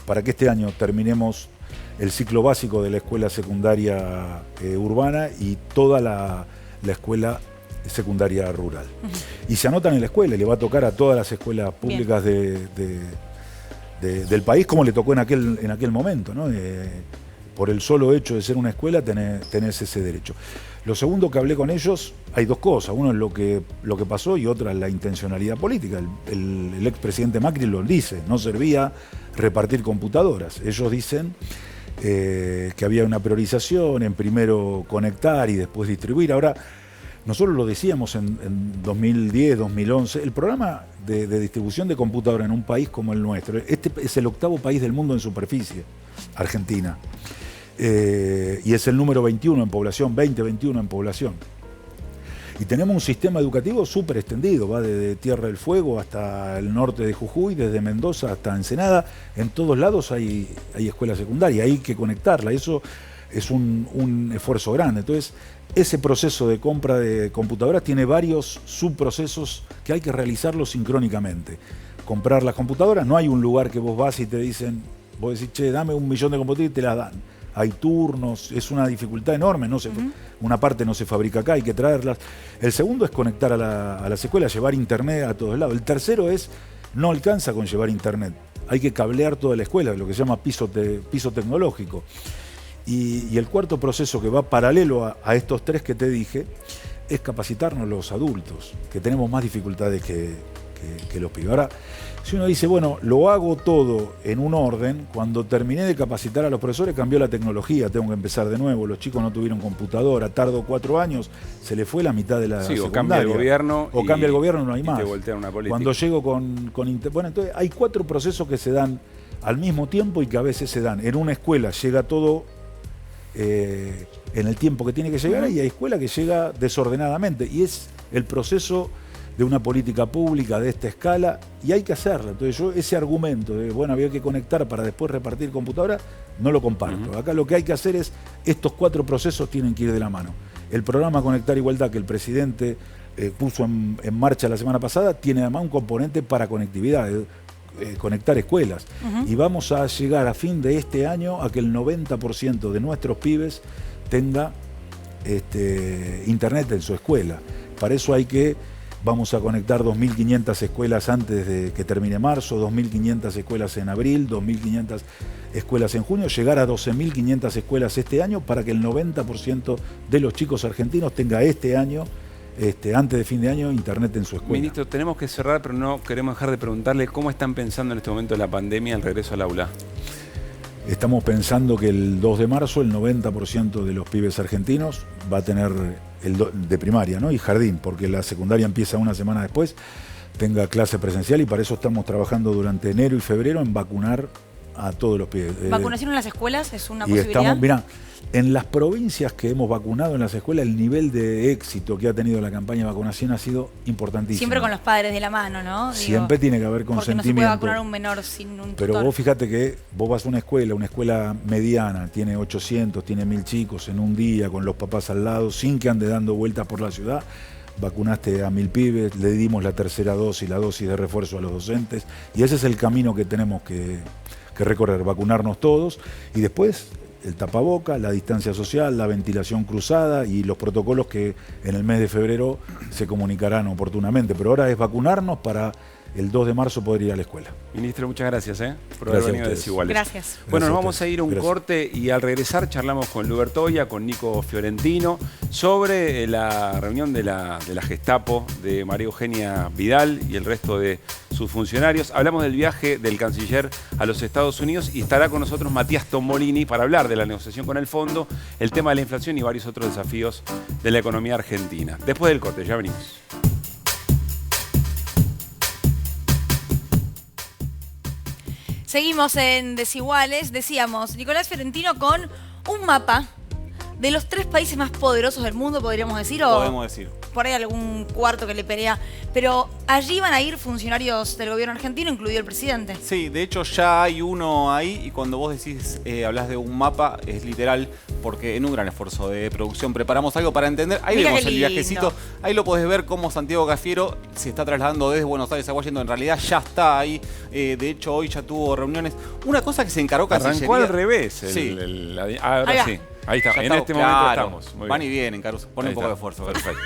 para que este año terminemos el ciclo básico de la escuela secundaria urbana y toda la escuela secundaria rural. Y se anotan en la escuela y le va a tocar a todas las escuelas públicas del país, como le tocó en aquel momento, ¿no? Por el solo hecho de ser una escuela tenés ese derecho. Lo segundo que hablé con ellos, hay 2 cosas. Uno es lo que pasó y otra es la intencionalidad política. El expresidente Macri lo dice, no servía repartir computadoras. Ellos dicen que había una priorización en primero conectar y después distribuir. Ahora, nosotros lo decíamos en 2010, 2011, el programa de distribución de computadoras en un país como el nuestro, este es el 8º país del mundo en superficie, Argentina. Y es el número 21 en población, 21 en población. Y tenemos un sistema educativo súper extendido, va desde Tierra del Fuego hasta el norte de Jujuy, desde Mendoza hasta Ensenada. En todos lados hay escuela secundaria, hay que conectarla, eso es un esfuerzo grande. Entonces, ese proceso de compra de computadoras tiene varios subprocesos que hay que realizarlos sincrónicamente. Comprar las computadoras, no hay un lugar que vos vas y te dicen, vos decís, che, dame 1 millón de computadoras y te las dan. Hay turnos, es una dificultad enorme, una parte no se fabrica acá, hay que traerlas. El segundo es conectar a las escuelas, llevar internet a todos lados. El tercero es, no alcanza con llevar internet, hay que cablear toda la escuela, lo que se llama piso tecnológico. Y el cuarto proceso que va paralelo a estos 3 que te dije, es capacitarnos los adultos, que tenemos más dificultades que los pibes. Ahora, si uno dice, bueno, lo hago todo en un orden, cuando terminé de capacitar a los profesores cambió la tecnología, tengo que empezar de nuevo, los chicos no tuvieron computadora, tardo 4 años, se le fue la mitad de la secundaria. O cambia el gobierno. O cambia el gobierno, no hay más. Te voltean una política. Cuando llego bueno, entonces hay 4 procesos que se dan al mismo tiempo y que a veces se dan. En una escuela llega todo en el tiempo que tiene que llegar y hay escuela que llega desordenadamente. Y es el proceso de una política pública de esta escala y hay que hacerla. Entonces yo ese argumento de, bueno, había que conectar para después repartir computadoras, no lo comparto. Acá lo que hay que hacer es, estos 4 procesos tienen que ir de la mano. El programa Conectar Igualdad que el presidente puso en marcha la semana pasada tiene además un componente para conectividad, conectar escuelas. Y vamos a llegar a fin de este año a que el 90% de nuestros pibes tenga internet en su escuela. Para eso vamos a conectar 2.500 escuelas antes de que termine marzo, 2.500 escuelas en abril, 2.500 escuelas en junio, llegar a 12.500 escuelas este año para que el 90% de los chicos argentinos tenga este año, antes de fin de año, internet en su escuela. Ministro, tenemos que cerrar, pero no queremos dejar de preguntarle cómo están pensando en este momento de la pandemia el regreso al aula. Estamos pensando que el 2 de marzo el 90% de los pibes argentinos va a tener de primaria, ¿no? Y jardín, porque la secundaria empieza una semana después, tenga clase presencial y para eso estamos trabajando durante enero y febrero en vacunar a todos los pibes. ¿Vacunación en las escuelas es una y posibilidad? Mirá, en las provincias que hemos vacunado en las escuelas, el nivel de éxito que ha tenido la campaña de vacunación ha sido importantísimo. Siempre con los padres de la mano, ¿no? Siempre tiene que haber consentimiento. Porque no se puede vacunar a un menor sin un tutor. Pero vos fíjate que vos vas a una escuela mediana, tiene 800, tiene 1000 chicos en un día, con los papás al lado, sin que ande dando vueltas por la ciudad. Vacunaste a 1000 pibes, le dimos la tercera dosis, la dosis de refuerzo a los docentes. Y ese es el camino que tenemos que recorrer, vacunarnos todos. Y después el tapaboca, la distancia social, la ventilación cruzada y los protocolos que en el mes de febrero se comunicarán oportunamente. Pero ahora es vacunarnos para el 2 de marzo poder ir a la escuela. Ministro, muchas gracias por haber venido a Desiguales. Gracias. Bueno, nos vamos a ir a un corte y al regresar charlamos con Lu Bertoia, con Nico Fiorentino, sobre la reunión de la Gestapo de María Eugenia Vidal y el resto de sus funcionarios. Hablamos del viaje del canciller a los Estados Unidos y estará con nosotros Matías Tomolini para hablar de la negociación con el fondo, el tema de la inflación y varios otros desafíos de la economía argentina. Después del corte, ya venimos. Seguimos en Desiguales. Decíamos, Nicolás Fiorentino con un mapa de los 3 países más poderosos del mundo, podríamos decir. O podemos decir. Por ahí algún cuarto que le pelea. Pero allí van a ir funcionarios del gobierno argentino, incluido el presidente. Sí, de hecho ya hay uno ahí y cuando vos decís, hablas de un mapa, es literal, porque en un gran esfuerzo de producción preparamos algo para entender. Ahí Mira vemos qué el viajecito, ahí lo podés ver cómo Santiago Cafiero se está trasladando desde Buenos Aires a Washington. En realidad ya está ahí, de hecho hoy ya tuvo reuniones. Una cosa que se encargó Cancillería... Arrancó al revés. Sí. Ahora sí. Ahí está, en este momento estamos. Muy Van bien. y vienen, Caruso. Pon un poco de esfuerzo. Perfecto.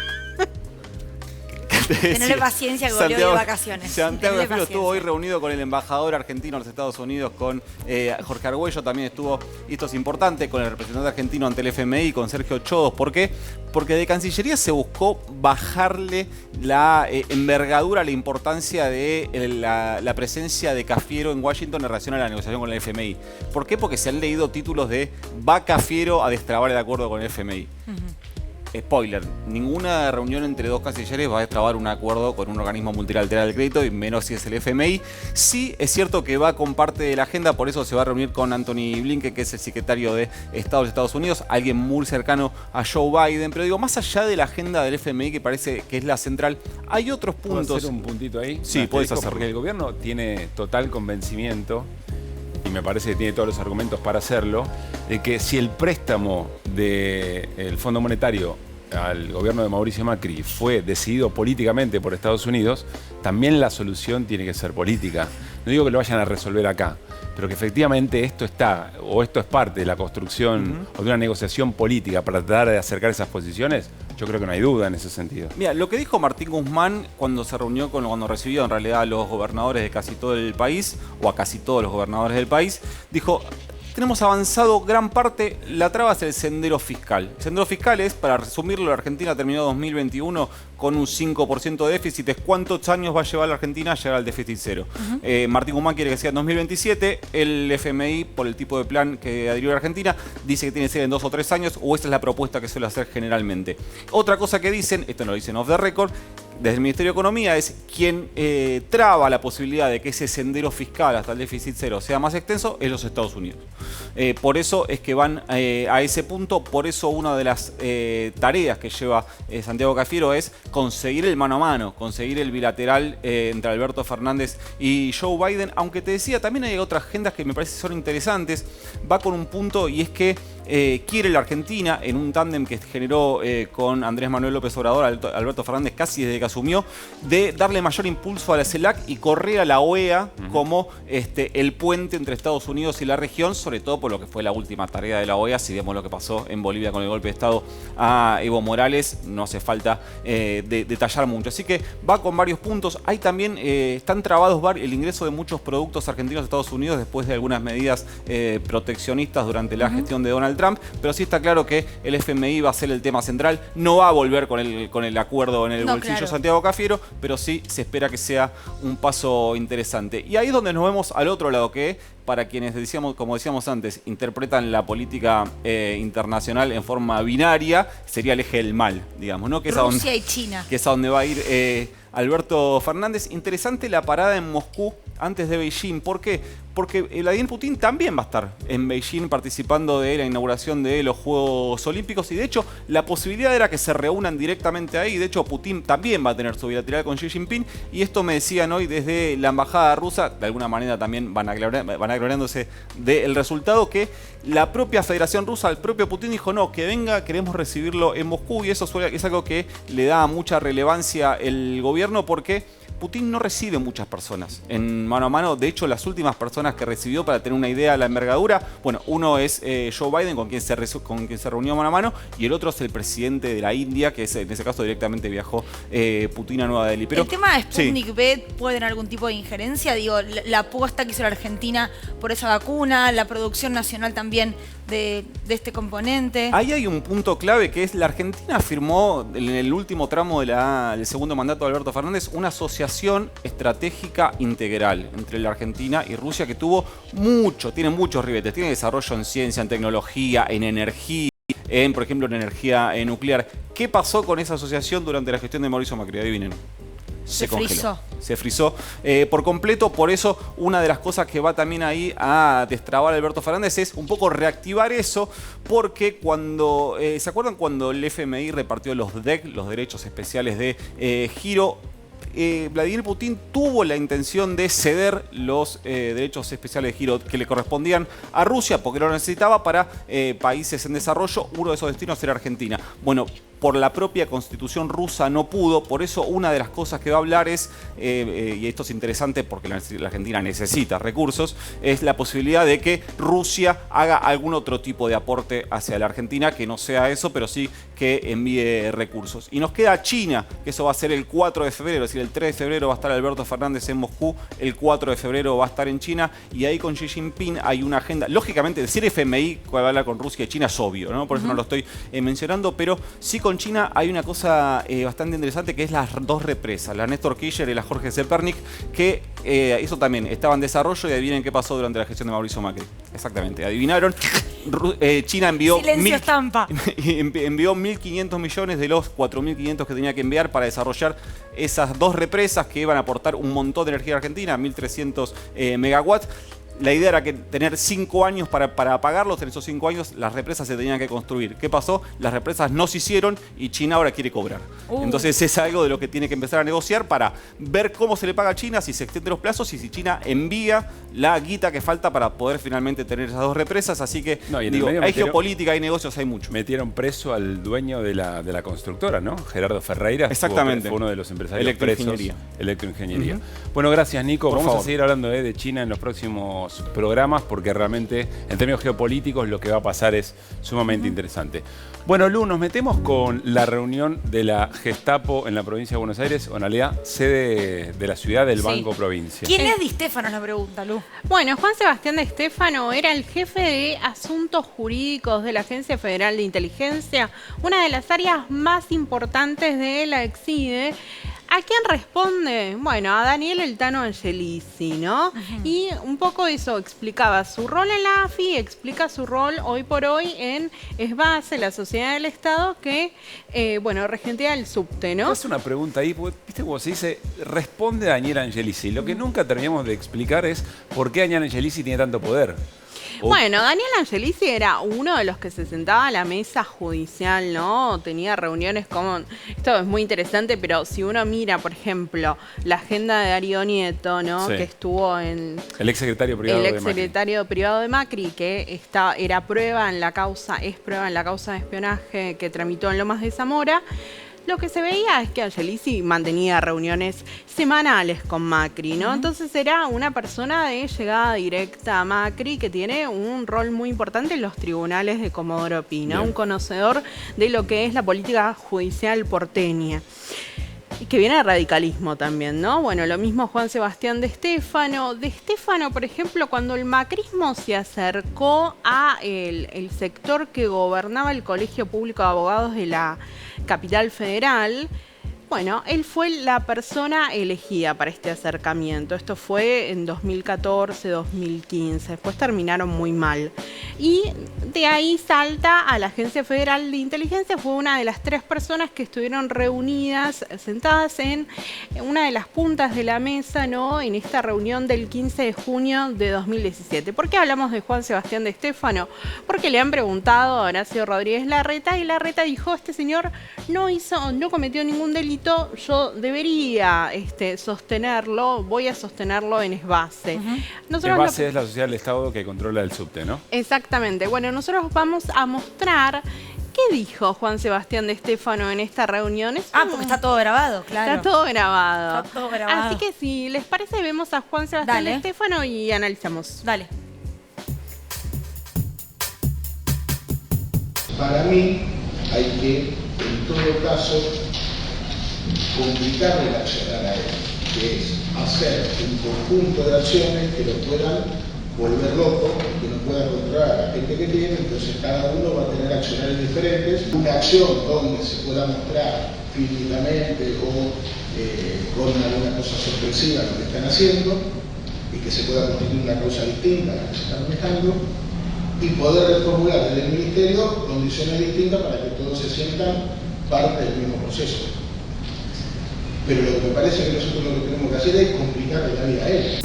Tenerle paciencia que volvió de vacaciones. Santiago Cafiero estuvo hoy reunido con el embajador argentino en los Estados Unidos, con Jorge Argüello, también estuvo, y esto es importante, con el representante argentino ante el FMI, con Sergio Chodos. ¿Por qué? Porque de Cancillería se buscó bajarle la envergadura, la importancia de la presencia de Cafiero en Washington en relación a la negociación con el FMI. ¿Por qué? Porque se han leído títulos de "va Cafiero a destrabar el acuerdo con el FMI". Spoiler, ninguna reunión entre 2 cancilleres va a destrabar un acuerdo con un organismo multilateral del crédito, y menos si es el FMI. Sí, es cierto que va con parte de la agenda, por eso se va a reunir con Anthony Blinken, que es el secretario de Estado de Estados Unidos, alguien muy cercano a Joe Biden. Pero digo, más allá de la agenda del FMI, que parece que es la central, hay otros puntos. ¿Puedo hacer un puntito ahí? Sí, puedes hacerlo. Porque el gobierno tiene total convencimiento, y me parece que tiene todos los argumentos para hacerlo, de que si el préstamo del Fondo Monetario al gobierno de Mauricio Macri fue decidido políticamente por Estados Unidos, también la solución tiene que ser política. No digo que lo vayan a resolver acá, pero que efectivamente esto es parte de la construcción o de una negociación política para tratar de acercar esas posiciones. Yo creo que no hay duda en ese sentido. Mira, lo que dijo Martín Guzmán cuando se reunió cuando recibió en realidad a los gobernadores de casi todo el país, o a casi todos los gobernadores del país, dijo: tenemos avanzado gran parte, la traba es el sendero fiscal. El sendero fiscal es, para resumirlo, la Argentina terminó 2021 con un 5% de déficit. ¿Cuántos años va a llevar la Argentina a llegar al déficit cero? Martín Guzmán quiere que sea en 2027. El FMI, por el tipo de plan que adhirió la Argentina, dice que tiene que ser en 2 o 3 años, o esa es la propuesta que suele hacer generalmente. Otra cosa que dicen, esto no lo dicen off the record, desde el Ministerio de Economía, es quien traba la posibilidad de que ese sendero fiscal hasta el déficit cero sea más extenso, es los Estados Unidos. Por eso es que van a ese punto. Por eso una de las tareas que lleva Santiago Cafiero es conseguir el mano a mano, conseguir el bilateral entre Alberto Fernández y Joe Biden. Aunque te decía, también hay otras agendas que me parece son interesantes. Va con un punto, y es que quiere la Argentina, en un tándem que generó con Andrés Manuel López Obrador, Alberto Fernández, casi desde que asumió, de darle mayor impulso a la CELAC y correr a la OEA como el puente entre Estados Unidos y la región, sobre todo por lo que fue la última tarea de la OEA. Si vemos lo que pasó en Bolivia con el golpe de Estado a Evo Morales, no hace falta detallar mucho. Así que va con varios puntos. Hay también, están trabados el ingreso de muchos productos argentinos a Estados Unidos después de algunas medidas proteccionistas durante la gestión de Donald Trump, pero sí está claro que el FMI va a ser el tema central. No va a volver con el acuerdo en el bolsillo Santiago Cafiero, pero sí se espera que sea un paso interesante. Y ahí es donde nos vemos al otro lado, que para quienes decíamos, como decíamos antes, interpretan la política internacional en forma binaria, sería el eje del mal, digamos, ¿no? Que es Rusia y China. Que es a donde va a ir Alberto Fernández. Interesante la parada en Moscú antes de Beijing. ¿Por qué? Porque Vladimir Putin también va a estar en Beijing participando de la inauguración de los Juegos Olímpicos, y de hecho la posibilidad era que se reúnan directamente ahí. De hecho, Putin también va a tener su bilateral con Xi Jinping, y esto me decían hoy desde la embajada rusa. De alguna manera también van agloriándose del resultado, que la propia Federación Rusa, el propio Putin dijo: no, que venga, queremos recibirlo en Moscú. Y eso es algo que le da mucha relevancia el gobierno, porque Putin no recibe muchas personas en mano a mano. De hecho, las últimas personas que recibió, para tener una idea de la envergadura, bueno, uno es Joe Biden, con quien se reunió mano a mano, y el otro es el presidente de la India, que en ese caso directamente viajó Putin a Nueva Delhi. Pero el tema de Sputnik V puede tener algún tipo de injerencia. Digo, la apuesta que hizo la Argentina por esa vacuna, la producción nacional también de este componente. Ahí hay un punto clave, que es la Argentina firmó en el último tramo del segundo mandato de Alberto Fernández una asociación estratégica integral entre la Argentina y Rusia, que tiene muchos ribetes, tiene desarrollo en ciencia, en tecnología, en energía, por ejemplo, en energía nuclear. ¿Qué pasó con esa asociación durante la gestión de Mauricio Macri? Adivinen. se congeló. Se frizó por completo. Por eso, una de las cosas que va también ahí a destrabar Alberto Fernández es un poco reactivar eso, porque cuando, ¿se acuerdan cuando el FMI repartió los DEC, los derechos especiales de giro? Vladimir Putin tuvo la intención de ceder los derechos especiales de giro que le correspondían a Rusia, porque lo necesitaba para países en desarrollo. Uno de esos destinos era Argentina. Bueno, por la propia constitución rusa no pudo, por eso una de las cosas que va a hablar es, y esto es interesante porque la Argentina necesita recursos, es la posibilidad de que Rusia haga algún otro tipo de aporte hacia la Argentina, que no sea eso, pero sí que envíe recursos. Y nos queda China, que eso va a ser el 4 de febrero, es decir, el 3 de febrero va a estar Alberto Fernández en Moscú, el 4 de febrero va a estar en China, y ahí con Xi Jinping hay una agenda. Lógicamente, decir FMI que va a hablar con Rusia y China es obvio, ¿no? Por eso no lo estoy mencionando, pero sí con China hay una cosa bastante interesante, que es las dos represas, la Néstor Kirchner y la Jorge Zepernik, que eso también estaba en desarrollo, y adivinen qué pasó durante la gestión de Mauricio Macri. Exactamente, adivinaron. China envió Silencio estampa. Envió 1.500 millones de los 4.500 que tenía que enviar para desarrollar esas dos represas que iban a aportar un montón de energía argentina, 1.300 megawatts. La idea era que tener 5 años para apagarlos. En esos 5 años las represas se tenían que construir. ¿Qué pasó? Las represas no se hicieron y China ahora quiere cobrar. Entonces es algo de lo que tiene que empezar a negociar para ver cómo se le paga a China, si se extienden los plazos y si China envía la guita que falta para poder finalmente tener esas dos represas. Así que digo, hay geopolítica, hay negocios, hay mucho. Metieron preso al dueño de la constructora, ¿no? Gerardo Ferreira. Exactamente. Fue uno de los empresarios Electroingeniería. presos. Electroingeniería. Bueno, gracias, Nico. Vamos a seguir hablando de China en los próximos programas, porque realmente en términos geopolíticos lo que va a pasar es sumamente interesante. Bueno, Lu, nos metemos con la reunión de la Gestapo en la provincia de Buenos Aires, o en realidad sede de la ciudad del Banco Provincia. ¿Quién es Di Stéfano? Es la pregunta, Lu. Bueno, Juan Sebastián Di Stéfano era el jefe de asuntos jurídicos de la Agencia Federal de Inteligencia, una de las áreas más importantes de la EXIDE. ¿A quién responde? Bueno, a Daniel El Tano Angelici, ¿no? Y un poco eso, explicaba su rol en la AFI, explica su rol hoy por hoy en ESBASE, la Sociedad del Estado, que, bueno, regentea el subte, ¿no? Es una pregunta ahí, porque, viste cómo se dice, responde Daniel Angelici. Lo que nunca terminamos de explicar es por qué Daniel Angelici tiene tanto poder. Bueno, Daniel Angelici era uno de los que se sentaba a la mesa judicial, ¿no? Tenía reuniones con... Esto es muy interesante, pero si uno mira, por ejemplo, la agenda de Darío Nieto, ¿no? Sí. Que estuvo en... El exsecretario privado de Macri. El exsecretario privado de Macri, que era prueba en la causa, es prueba en la causa de espionaje que tramitó en Lomas de Zamora. Lo que se veía es que Angelici mantenía reuniones semanales con Macri, ¿no? Entonces era una persona de llegada directa a Macri que tiene un rol muy importante en los tribunales de Comodoro Pi, ¿no? Un conocedor de lo que es la política judicial porteña. Y que viene del radicalismo también, ¿no? Bueno, lo mismo Juan Sebastián Di Stéfano. Di Stéfano, por ejemplo, cuando el macrismo se acercó a el sector que gobernaba el Colegio Público de Abogados de la Capital Federal, bueno, él fue la persona elegida para este acercamiento. Esto fue en 2014, 2015. Después terminaron muy mal. Y de ahí salta a la Agencia Federal de Inteligencia. Fue una de las 3 personas que estuvieron reunidas, sentadas en una de las puntas de la mesa, ¿no? En esta reunión del 15 de junio de 2017. ¿Por qué hablamos de Juan Sebastián Di Stéfano? Porque le han preguntado a Horacio Rodríguez Larreta, y Larreta dijo: este señor no cometió ningún delito. Yo debería sostenerlo, voy a sostenerlo en ESBASE. ESBASE es la sociedad del Estado que controla el subte, ¿no? Exactamente. Bueno, nosotros vamos a mostrar qué dijo Juan Sebastián Di Stéfano en esta reunión. Porque está todo grabado, claro. Está todo grabado. Está todo grabado. Así que si les parece, vemos a Juan Sebastián Di Stéfano y analizamos. Dale. Para mí hay que, en todo caso, complicarle el accionar a él, que es hacer un conjunto de acciones que lo puedan volver loco, que no pueda controlar a la gente que tiene. Entonces cada uno va a tener acciones diferentes. Una acción donde se pueda mostrar físicamente o con alguna cosa sorpresiva lo que están haciendo y que se pueda constituir una cosa distinta a la que se está manejando, y poder reformular desde el Ministerio condiciones distintas para que todos se sientan parte del mismo proceso. Pero lo que me parece que nosotros lo que tenemos que hacer es complicarle la vida a él.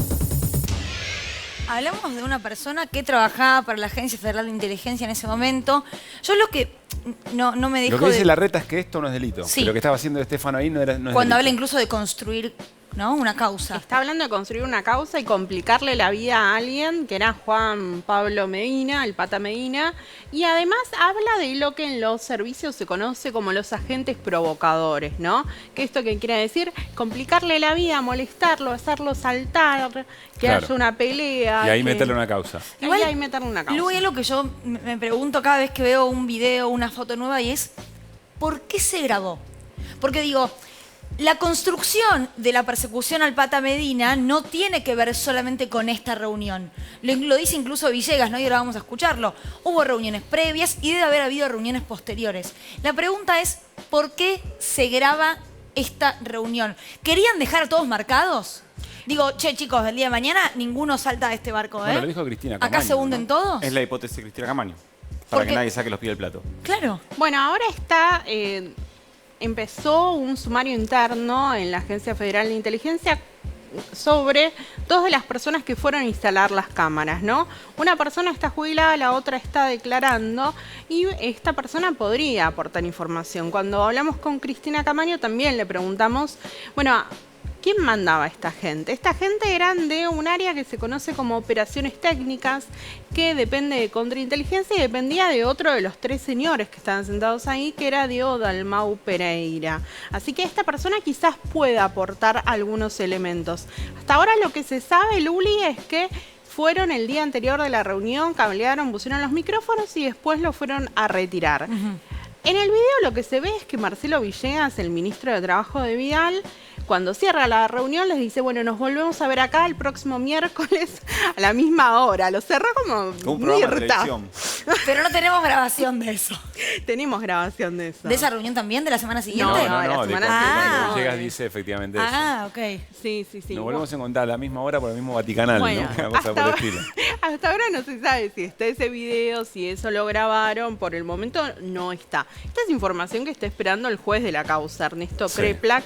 Hablamos de una persona que trabajaba para la Agencia Federal de Inteligencia en ese momento. Yo lo que no me dejo Lo que dice de... Larreta es que esto no es delito. Sí. Que lo que estaba haciendo Estefano ahí no es Cuando delito. habla incluso de construir, ¿no?, una causa. Está hablando de construir una causa y complicarle la vida a alguien, que era Juan Pablo Medina, el Pata Medina, y además habla de lo que en los servicios se conoce como los agentes provocadores, ¿no? Que esto que quiere decir, complicarle la vida, molestarlo, hacerlo saltar, que Claro. haya una pelea. Y ahí que... meterle una causa. Igual, ahí meterle una causa. Luego hay algo que yo me pregunto cada vez que veo un video, una foto nueva, y es ¿por qué se grabó? Porque digo, la construcción de la persecución al Pata Medina no tiene que ver solamente con esta reunión. Lo dice incluso Villegas, ¿no? Y ahora vamos a escucharlo. Hubo reuniones previas y debe haber habido reuniones posteriores. La pregunta es, ¿por qué se graba esta reunión? ¿Querían dejar a todos marcados? Digo, che, chicos, del día de mañana ninguno salta de este barco, ¿eh? Bueno, lo dijo Cristina Camaño. ¿Acá se hunden todos? Es la hipótesis de Cristina Camaño. Para Porque- que nadie saque los pies del plato. Claro. Bueno, ahora está... empezó un sumario interno en la Agencia Federal de Inteligencia sobre dos de las personas que fueron a instalar las cámaras, ¿no? Una persona está jubilada, la otra está declarando y esta persona podría aportar información. Cuando hablamos con Cristina Camaño también le preguntamos, bueno, ¿quién mandaba a esta gente? Esta gente eran de un área que se conoce como operaciones técnicas, que depende de contrainteligencia y dependía de otro de los tres señores que estaban sentados ahí, que era Diego Dalmau Pereira. Así que esta persona quizás pueda aportar algunos elementos. Hasta ahora lo que se sabe, Luli, es que fueron el día anterior de la reunión, cablearon, pusieron los micrófonos y después lo fueron a retirar. En el video lo que se ve es que Marcelo Villegas, el ministro de Trabajo de Vidal, cuando cierra la reunión les dice, bueno, nos volvemos a ver acá el próximo miércoles a la misma hora. Lo cerró como Un programa de Mirta. televisión. Pero no tenemos grabación de eso. Tenemos grabación de eso. ¿De esa reunión también? ¿De la semana siguiente? No, la de semana cuando siguiente. Villegas dice efectivamente eso. Ah, ok. Sí, sí, sí. Nos volvemos a encontrar a la misma hora por el mismo Vaticanal, Bueno, ¿no? Una cosa por el estilo. Hasta ahora no se sabe si está ese video, si eso lo grabaron. Por el momento no está. Esta es información que está esperando el juez de la causa, Ernesto Sí. Kreplak,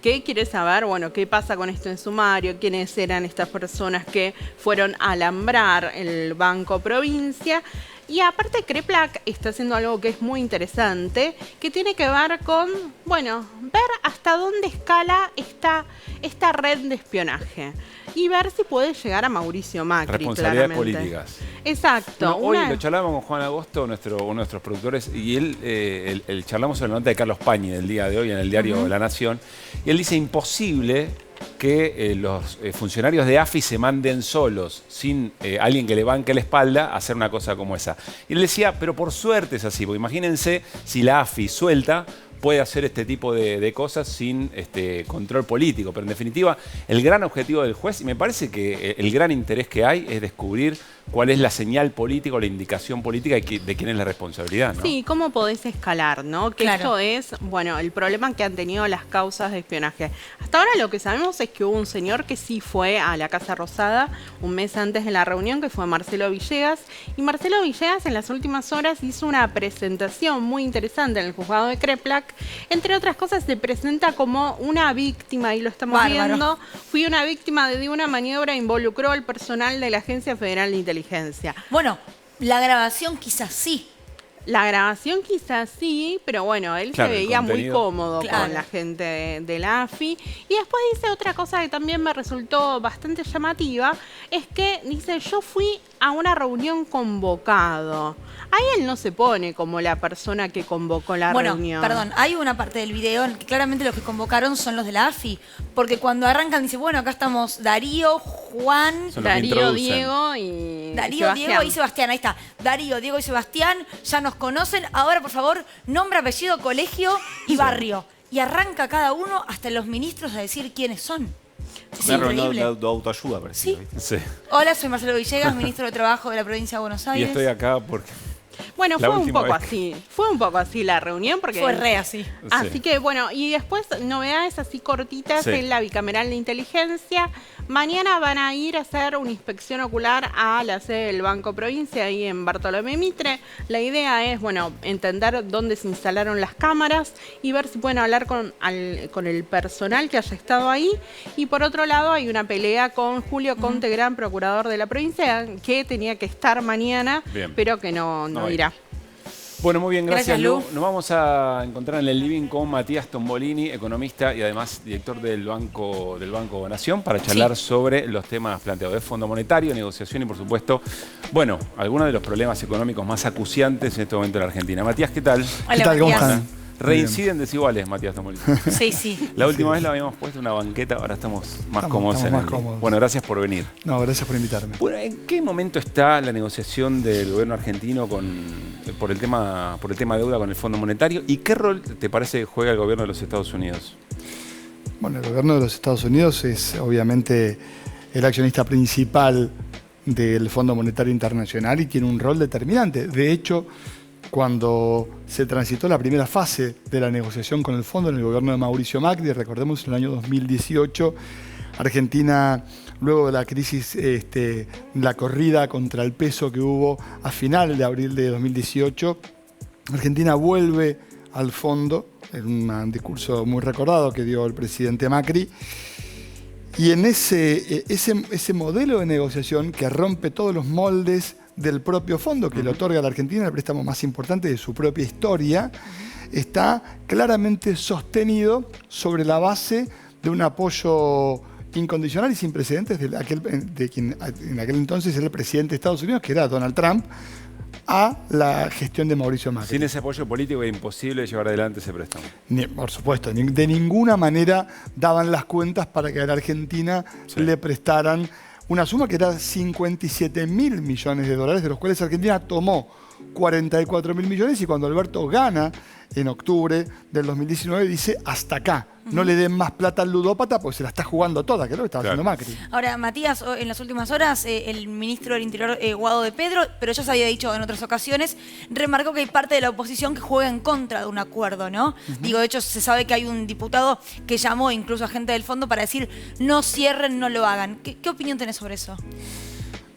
que quiere saber, bueno, qué pasa con esto en sumario, quiénes eran estas personas que fueron a alambrar el Banco Provincia. Y aparte Kreplak está haciendo algo que es muy interesante, que tiene que ver con, bueno, ver hasta dónde escala esta red de espionaje y ver si puede llegar a Mauricio Macri, Responsabilidades claramente. políticas. Exacto. Bueno, hoy lo charlábamos con Juan Agosto, uno de nuestros productores, y él charlamos sobre la nota de Carlos Pañi del día de hoy en el diario La Nación, y él dice imposible que los funcionarios de AFI se manden solos, sin alguien que le banque la espalda, a hacer una cosa como esa. Y él decía, pero por suerte es así, porque imagínense si la AFI suelta, puede hacer este tipo de cosas sin control político. Pero en definitiva, el gran objetivo del juez, y me parece que el gran interés que hay es descubrir cuál es la señal política o la indicación política de quién es la responsabilidad, ¿no? Sí, cómo podés escalar, ¿no? Que Claro. esto es, bueno, el problema que han tenido las causas de espionaje. Hasta ahora lo que sabemos es que hubo un señor que sí fue a la Casa Rosada un mes antes de la reunión, que fue Marcelo Villegas. Y Marcelo Villegas en las últimas horas hizo una presentación muy interesante en el juzgado de Kreplak. Entre otras cosas, se presenta como una víctima, y lo estamos Bárbaro. viendo. Fui una víctima de una maniobra, involucró al personal de la Agencia Federal de Inteligencia. Bueno, la grabación quizás sí. La grabación quizás sí, pero bueno, él Claro, se el veía muy contenido. cómodo Claro. con la gente de la AFI. Y después dice otra cosa que también me resultó bastante llamativa, es que dice, yo fui a una reunión convocado. Ahí él no se pone como la persona que convocó la Bueno, reunión. perdón, hay una parte del video en que claramente los que convocaron son los de la AFI, porque cuando arrancan dice, bueno, acá estamos Darío, Juan, Son los que Darío, introducen. Diego y Darío, Sebastián. Diego y Sebastián, ahí está. Darío, Diego y Sebastián, ya nos conocen. Ahora, por favor, nombre, apellido, colegio y barrio. Y arranca cada uno, hasta los ministros, a decir quiénes son. Es Una reunión increíble. de autoayuda, parecía, Sí. ¿viste? Sí. Hola, soy Marcelo Villegas, ministro de Trabajo de la provincia de Buenos Y Aires. estoy acá porque... Bueno, La fue un última poco vez. así. Fue un poco así la reunión porque Fue re así. Así Sí. que bueno, y después novedades así cortitas Sí. en la bicameral de inteligencia. Mañana van a ir a hacer una inspección ocular a la sede del Banco Provincia, ahí en Bartolomé Mitre. La idea es, bueno, entender dónde se instalaron las cámaras y ver si pueden hablar con el personal que haya estado ahí. Y por otro lado, hay una pelea con Julio Conte, gran procurador de la provincia, que tenía que estar mañana, Bien. pero que no hay. irá. Bueno, muy bien, gracias, Gracias, Lu. Nos vamos a encontrar en el living con Matías Tombolini, economista y además director del Banco Nación, para charlar sobre los temas planteados de Fondo Monetario, negociación y, por supuesto, bueno, algunos de los problemas económicos más acuciantes en este momento en la Argentina. Matías, ¿qué tal? Hola, ¿Qué tal? ¿Cómo Matías. están? Reinciden desiguales, Matías Tombolini. Sí, sí. La última vez la habíamos puesto en una banqueta, ahora estamos más cómodos. estamos en más cómodos. Bueno, gracias por venir. No, gracias por invitarme. Bueno, ¿en qué momento está la negociación del gobierno argentino por el tema deuda con el Fondo Monetario? ¿Y qué rol te parece que juega el gobierno de los Estados Unidos? Bueno, el gobierno de los Estados Unidos es obviamente el accionista principal del Fondo Monetario Internacional y tiene un rol determinante. De hecho, cuando se transitó la primera fase de la negociación con el fondo en el gobierno de Mauricio Macri, recordemos en el año 2018, Argentina, luego de la crisis, la corrida contra el peso que hubo a final de abril de 2018, Argentina vuelve al fondo, en un discurso muy recordado que dio el presidente Macri, y en ese modelo de negociación que rompe todos los moldes del propio fondo, que le otorga a la Argentina el préstamo más importante de su propia historia, está claramente sostenido sobre la base de un apoyo incondicional y sin precedentes de quien en aquel entonces era el presidente de Estados Unidos, que era Donald Trump, a la gestión de Mauricio Macri. Sin ese apoyo político es imposible llevar adelante ese préstamo. Por supuesto, de ninguna manera daban las cuentas para que a la Argentina le prestaran una suma que era 57.000 millones de dólares, de los cuales Argentina tomó 44.000 millones y cuando Alberto gana en octubre del 2019 dice hasta acá, no le den más plata al ludópata porque se la está jugando toda, que es lo que estaba haciendo Macri. Ahora, Matías, en las últimas horas, el ministro del Interior, Guado de Pedro, pero ya se había dicho en otras ocasiones, remarcó que hay parte de la oposición que juega en contra de un acuerdo, ¿no? Digo, de hecho, se sabe que hay un diputado que llamó incluso a gente del fondo para decir, no cierren, no lo hagan. ¿Qué opinión tenés sobre eso?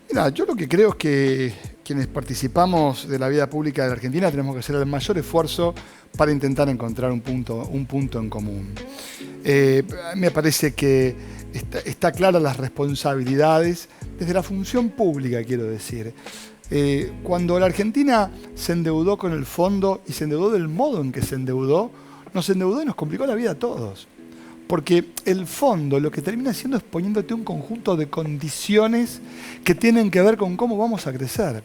Mira, yo lo que creo es que quienes participamos de la vida pública de la Argentina tenemos que hacer el mayor esfuerzo para intentar encontrar un punto en común. Me parece que está claras las responsabilidades desde la función pública, quiero decir. Cuando la Argentina se endeudó con el fondo y se endeudó del modo en que se endeudó, nos endeudó y nos complicó la vida a todos. Porque el fondo lo que termina haciendo es poniéndote un conjunto de condiciones que tienen que ver con cómo vamos a crecer.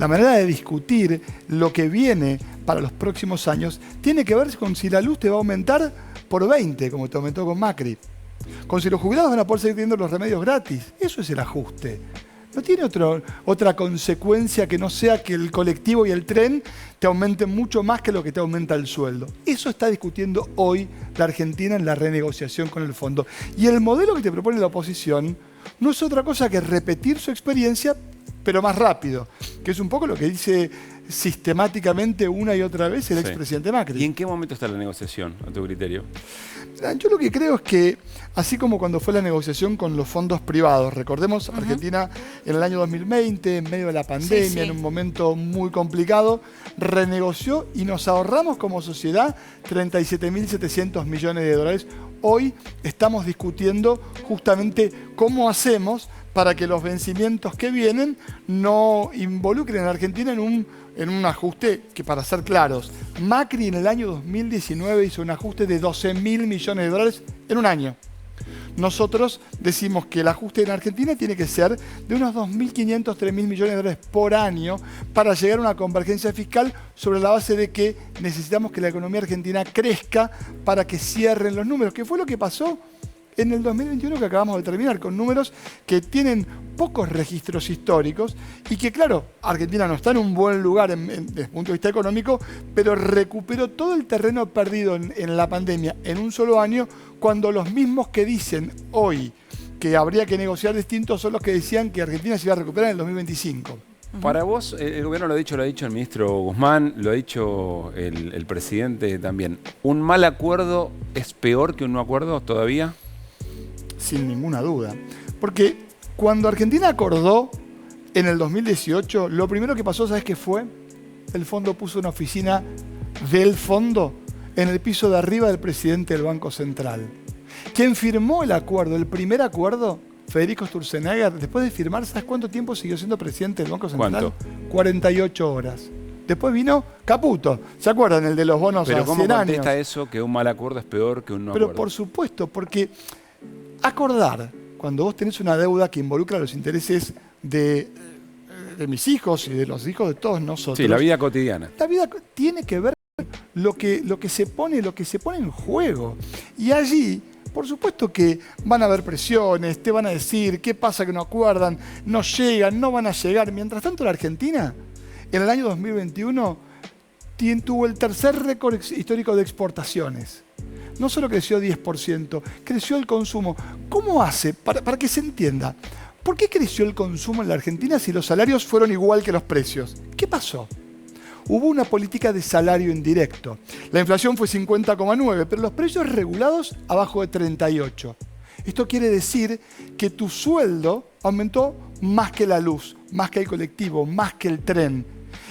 La manera de discutir lo que viene para los próximos años tiene que ver con si la luz te va a aumentar por 20, como te aumentó con Macri. Con si los jubilados van a poder seguir teniendo los remedios gratis. Eso es el ajuste. No tiene otra consecuencia que no sea que el colectivo y el tren te aumenten mucho más que lo que te aumenta el sueldo. Eso está discutiendo hoy la Argentina en la renegociación con el fondo. Y el modelo que te propone la oposición no es otra cosa que repetir su experiencia, pero más rápido, que es un poco lo que dice sistemáticamente una y otra vez el expresidente Macri. ¿Y en qué momento está la negociación, a tu criterio? Yo lo que creo es que, así como cuando fue la negociación con los fondos privados, recordemos, Argentina en el año 2020, en medio de la pandemia, en un momento muy complicado, renegoció y nos ahorramos como sociedad 37.700 millones de dólares. Hoy estamos discutiendo justamente cómo hacemos para que los vencimientos que vienen no involucren a Argentina en un ajuste que, para ser claros, Macri en el año 2019 hizo un ajuste de 12.000 millones de dólares en un año. Nosotros decimos que el ajuste en Argentina tiene que ser de unos 2.500, 3.000 millones de dólares por año para llegar a una convergencia fiscal sobre la base de que necesitamos que la economía argentina crezca para que cierren los números, que fue lo que pasó en el 2021 que acabamos de terminar, con números que tienen pocos registros históricos y que, claro, Argentina no está en un buen lugar desde el punto de vista económico, pero recuperó todo el terreno perdido en la pandemia en un solo año, cuando los mismos que dicen hoy que habría que negociar distintos son los que decían que Argentina se iba a recuperar en el 2025. Para vos, el gobierno lo ha dicho el ministro Guzmán, lo ha dicho el presidente también. ¿Un mal acuerdo es peor que un no acuerdo todavía? Sin ninguna duda. Porque cuando Argentina acordó en el 2018, lo primero que pasó, ¿sabes qué fue? El fondo puso una oficina del fondo en el piso de arriba del presidente del Banco Central. Quien firmó el acuerdo, el primer acuerdo, Federico Sturzenegger, después de firmar, ¿sabes cuánto tiempo siguió siendo presidente del Banco Central? ¿Cuánto? 48 horas. Después vino Caputo. ¿Se acuerdan? El de los bonos a 100 años. Pero ¿cómo contesta eso que un mal acuerdo es peor que un no acuerdo? Pero por supuesto, porque acordar, cuando vos tenés una deuda que involucra los intereses de mis hijos y de los hijos de todos nosotros. Sí, la vida cotidiana. La vida tiene que ver con lo que se pone en juego. Y allí, por supuesto que van a haber presiones, te van a decir qué pasa que no acuerdan, no llegan, no van a llegar. Mientras tanto, la Argentina, en el año 2021, tuvo el tercer récord histórico de exportaciones. No solo creció 10%, creció el consumo. ¿Cómo hace? Para que se entienda. ¿Por qué creció el consumo en la Argentina si los salarios fueron igual que los precios? ¿Qué pasó? Hubo una política de salario indirecto. La inflación fue 50,9, pero los precios regulados abajo de 38. Esto quiere decir que tu sueldo aumentó más que la luz, más que el colectivo, más que el tren.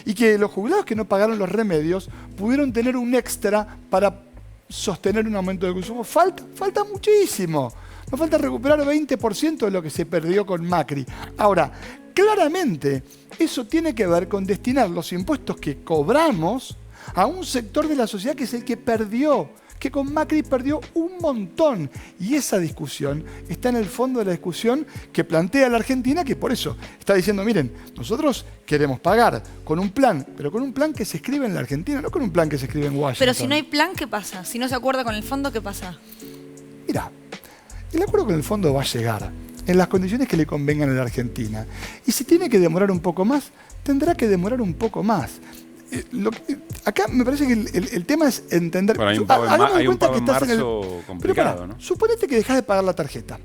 Y que los jubilados que no pagaron los remedios pudieron tener un extra para sostener un aumento de consumo. Falta muchísimo. Nos falta recuperar 20% de lo que se perdió con Macri. Ahora, claramente, eso tiene que ver con destinar los impuestos que cobramos a un sector de la sociedad que es el que perdió, que con Macri perdió un montón. Y esa discusión está en el fondo de la discusión que plantea la Argentina, que por eso está diciendo, miren, nosotros queremos pagar con un plan, pero con un plan que se escribe en la Argentina, no con un plan que se escribe en Washington. Pero si no hay plan, ¿qué pasa? Si no se acuerda con el fondo, ¿qué pasa? Mirá, el acuerdo con el fondo va a llegar en las condiciones que le convengan a la Argentina. Y si tiene que demorar un poco más, tendrá que demorar un poco más. Acá me parece que el tema es entender... Bueno, hay un pago en marzo complicado, ¿no? Suponete que dejás de pagar la tarjeta,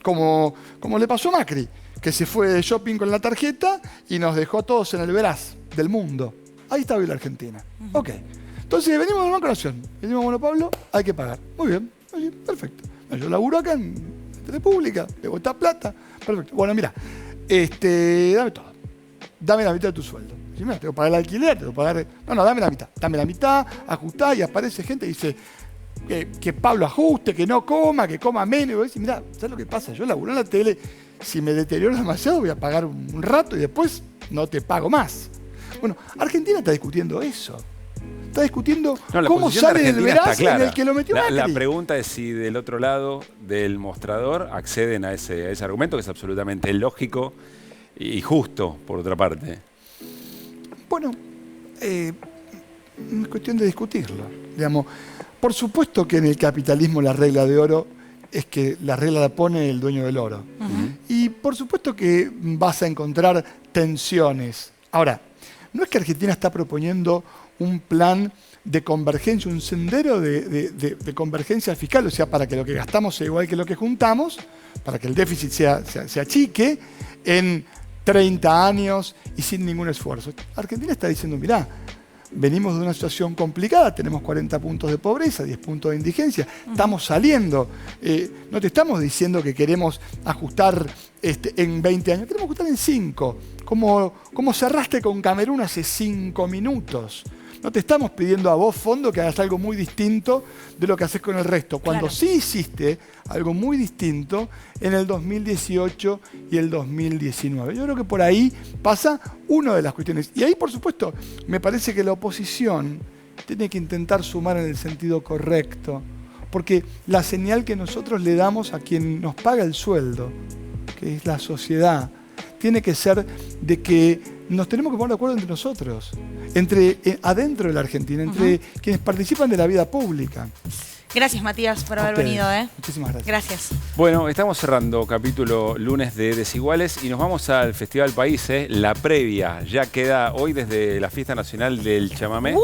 como le pasó a Macri, que se fue de shopping con la tarjeta y nos dejó a todos en el veraz del mundo. Ahí está hoy la Argentina. Ok. Entonces venimos del Banco Nación, venimos, bueno, Pablo, hay que pagar. Muy bien, perfecto. Yo laburo acá en República, debo esta plata. Perfecto. Bueno, mira, dame todo. Dame la mitad de tu sueldo. Si mira, tengo que pagar el alquiler, tengo que pagar... No, dame la mitad. Dame la mitad, ajustá, y aparece gente y dice que Pablo ajuste, que no coma, que coma menos. Y vos decís, mira, ¿sabes lo que pasa? Yo laburo en la tele, si me deterioro demasiado voy a pagar un rato y después no te pago más. Bueno, Argentina está discutiendo eso. Está discutiendo cómo sale del veraz en el que lo metió Macri. La pregunta es si del otro lado del mostrador acceden a ese argumento, que es absolutamente lógico y justo, por otra parte. Bueno, es cuestión de discutirlo. Digamos, por supuesto que en el capitalismo la regla de oro es que la regla la pone el dueño del oro. Y por supuesto que vas a encontrar tensiones. Ahora, no es que Argentina está proponiendo un plan de convergencia, un sendero de convergencia fiscal, o sea, para que lo que gastamos sea igual que lo que juntamos, para que el déficit se achique en 30 años y sin ningún esfuerzo. Argentina está diciendo, mirá, venimos de una situación complicada, tenemos 40 puntos de pobreza, 10 puntos de indigencia, estamos saliendo. No te estamos diciendo que queremos ajustar en 20 años, queremos ajustar en 5, como cerraste con Camerún hace 5 minutos. No te estamos pidiendo a vos, fondo, que hagas algo muy distinto de lo que haces con el resto. Cuando sí hiciste algo muy distinto en el 2018 y el 2019. Yo creo que por ahí pasa una de las cuestiones. Y ahí, por supuesto, me parece que la oposición tiene que intentar sumar en el sentido correcto. Porque la señal que nosotros le damos a quien nos paga el sueldo, que es la sociedad, tiene que ser de que nos tenemos que poner de acuerdo entre nosotros, adentro de la Argentina, entre quienes participan de la vida pública. Gracias, Matías, por haber venido. Muchísimas gracias. Gracias. Bueno, estamos cerrando capítulo lunes de Desiguales y nos vamos al Festival País, la previa. Ya queda hoy desde la Fiesta Nacional del Chamamé.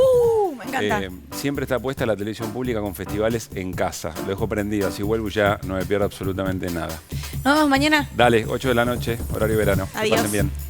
Me encanta. Siempre está puesta la televisión pública con festivales en casa. Lo dejo prendido, así vuelvo y ya no me pierdo absolutamente nada. Nos vemos mañana. Dale, 8 de la noche, horario verano. Adiós. Que pasen bien.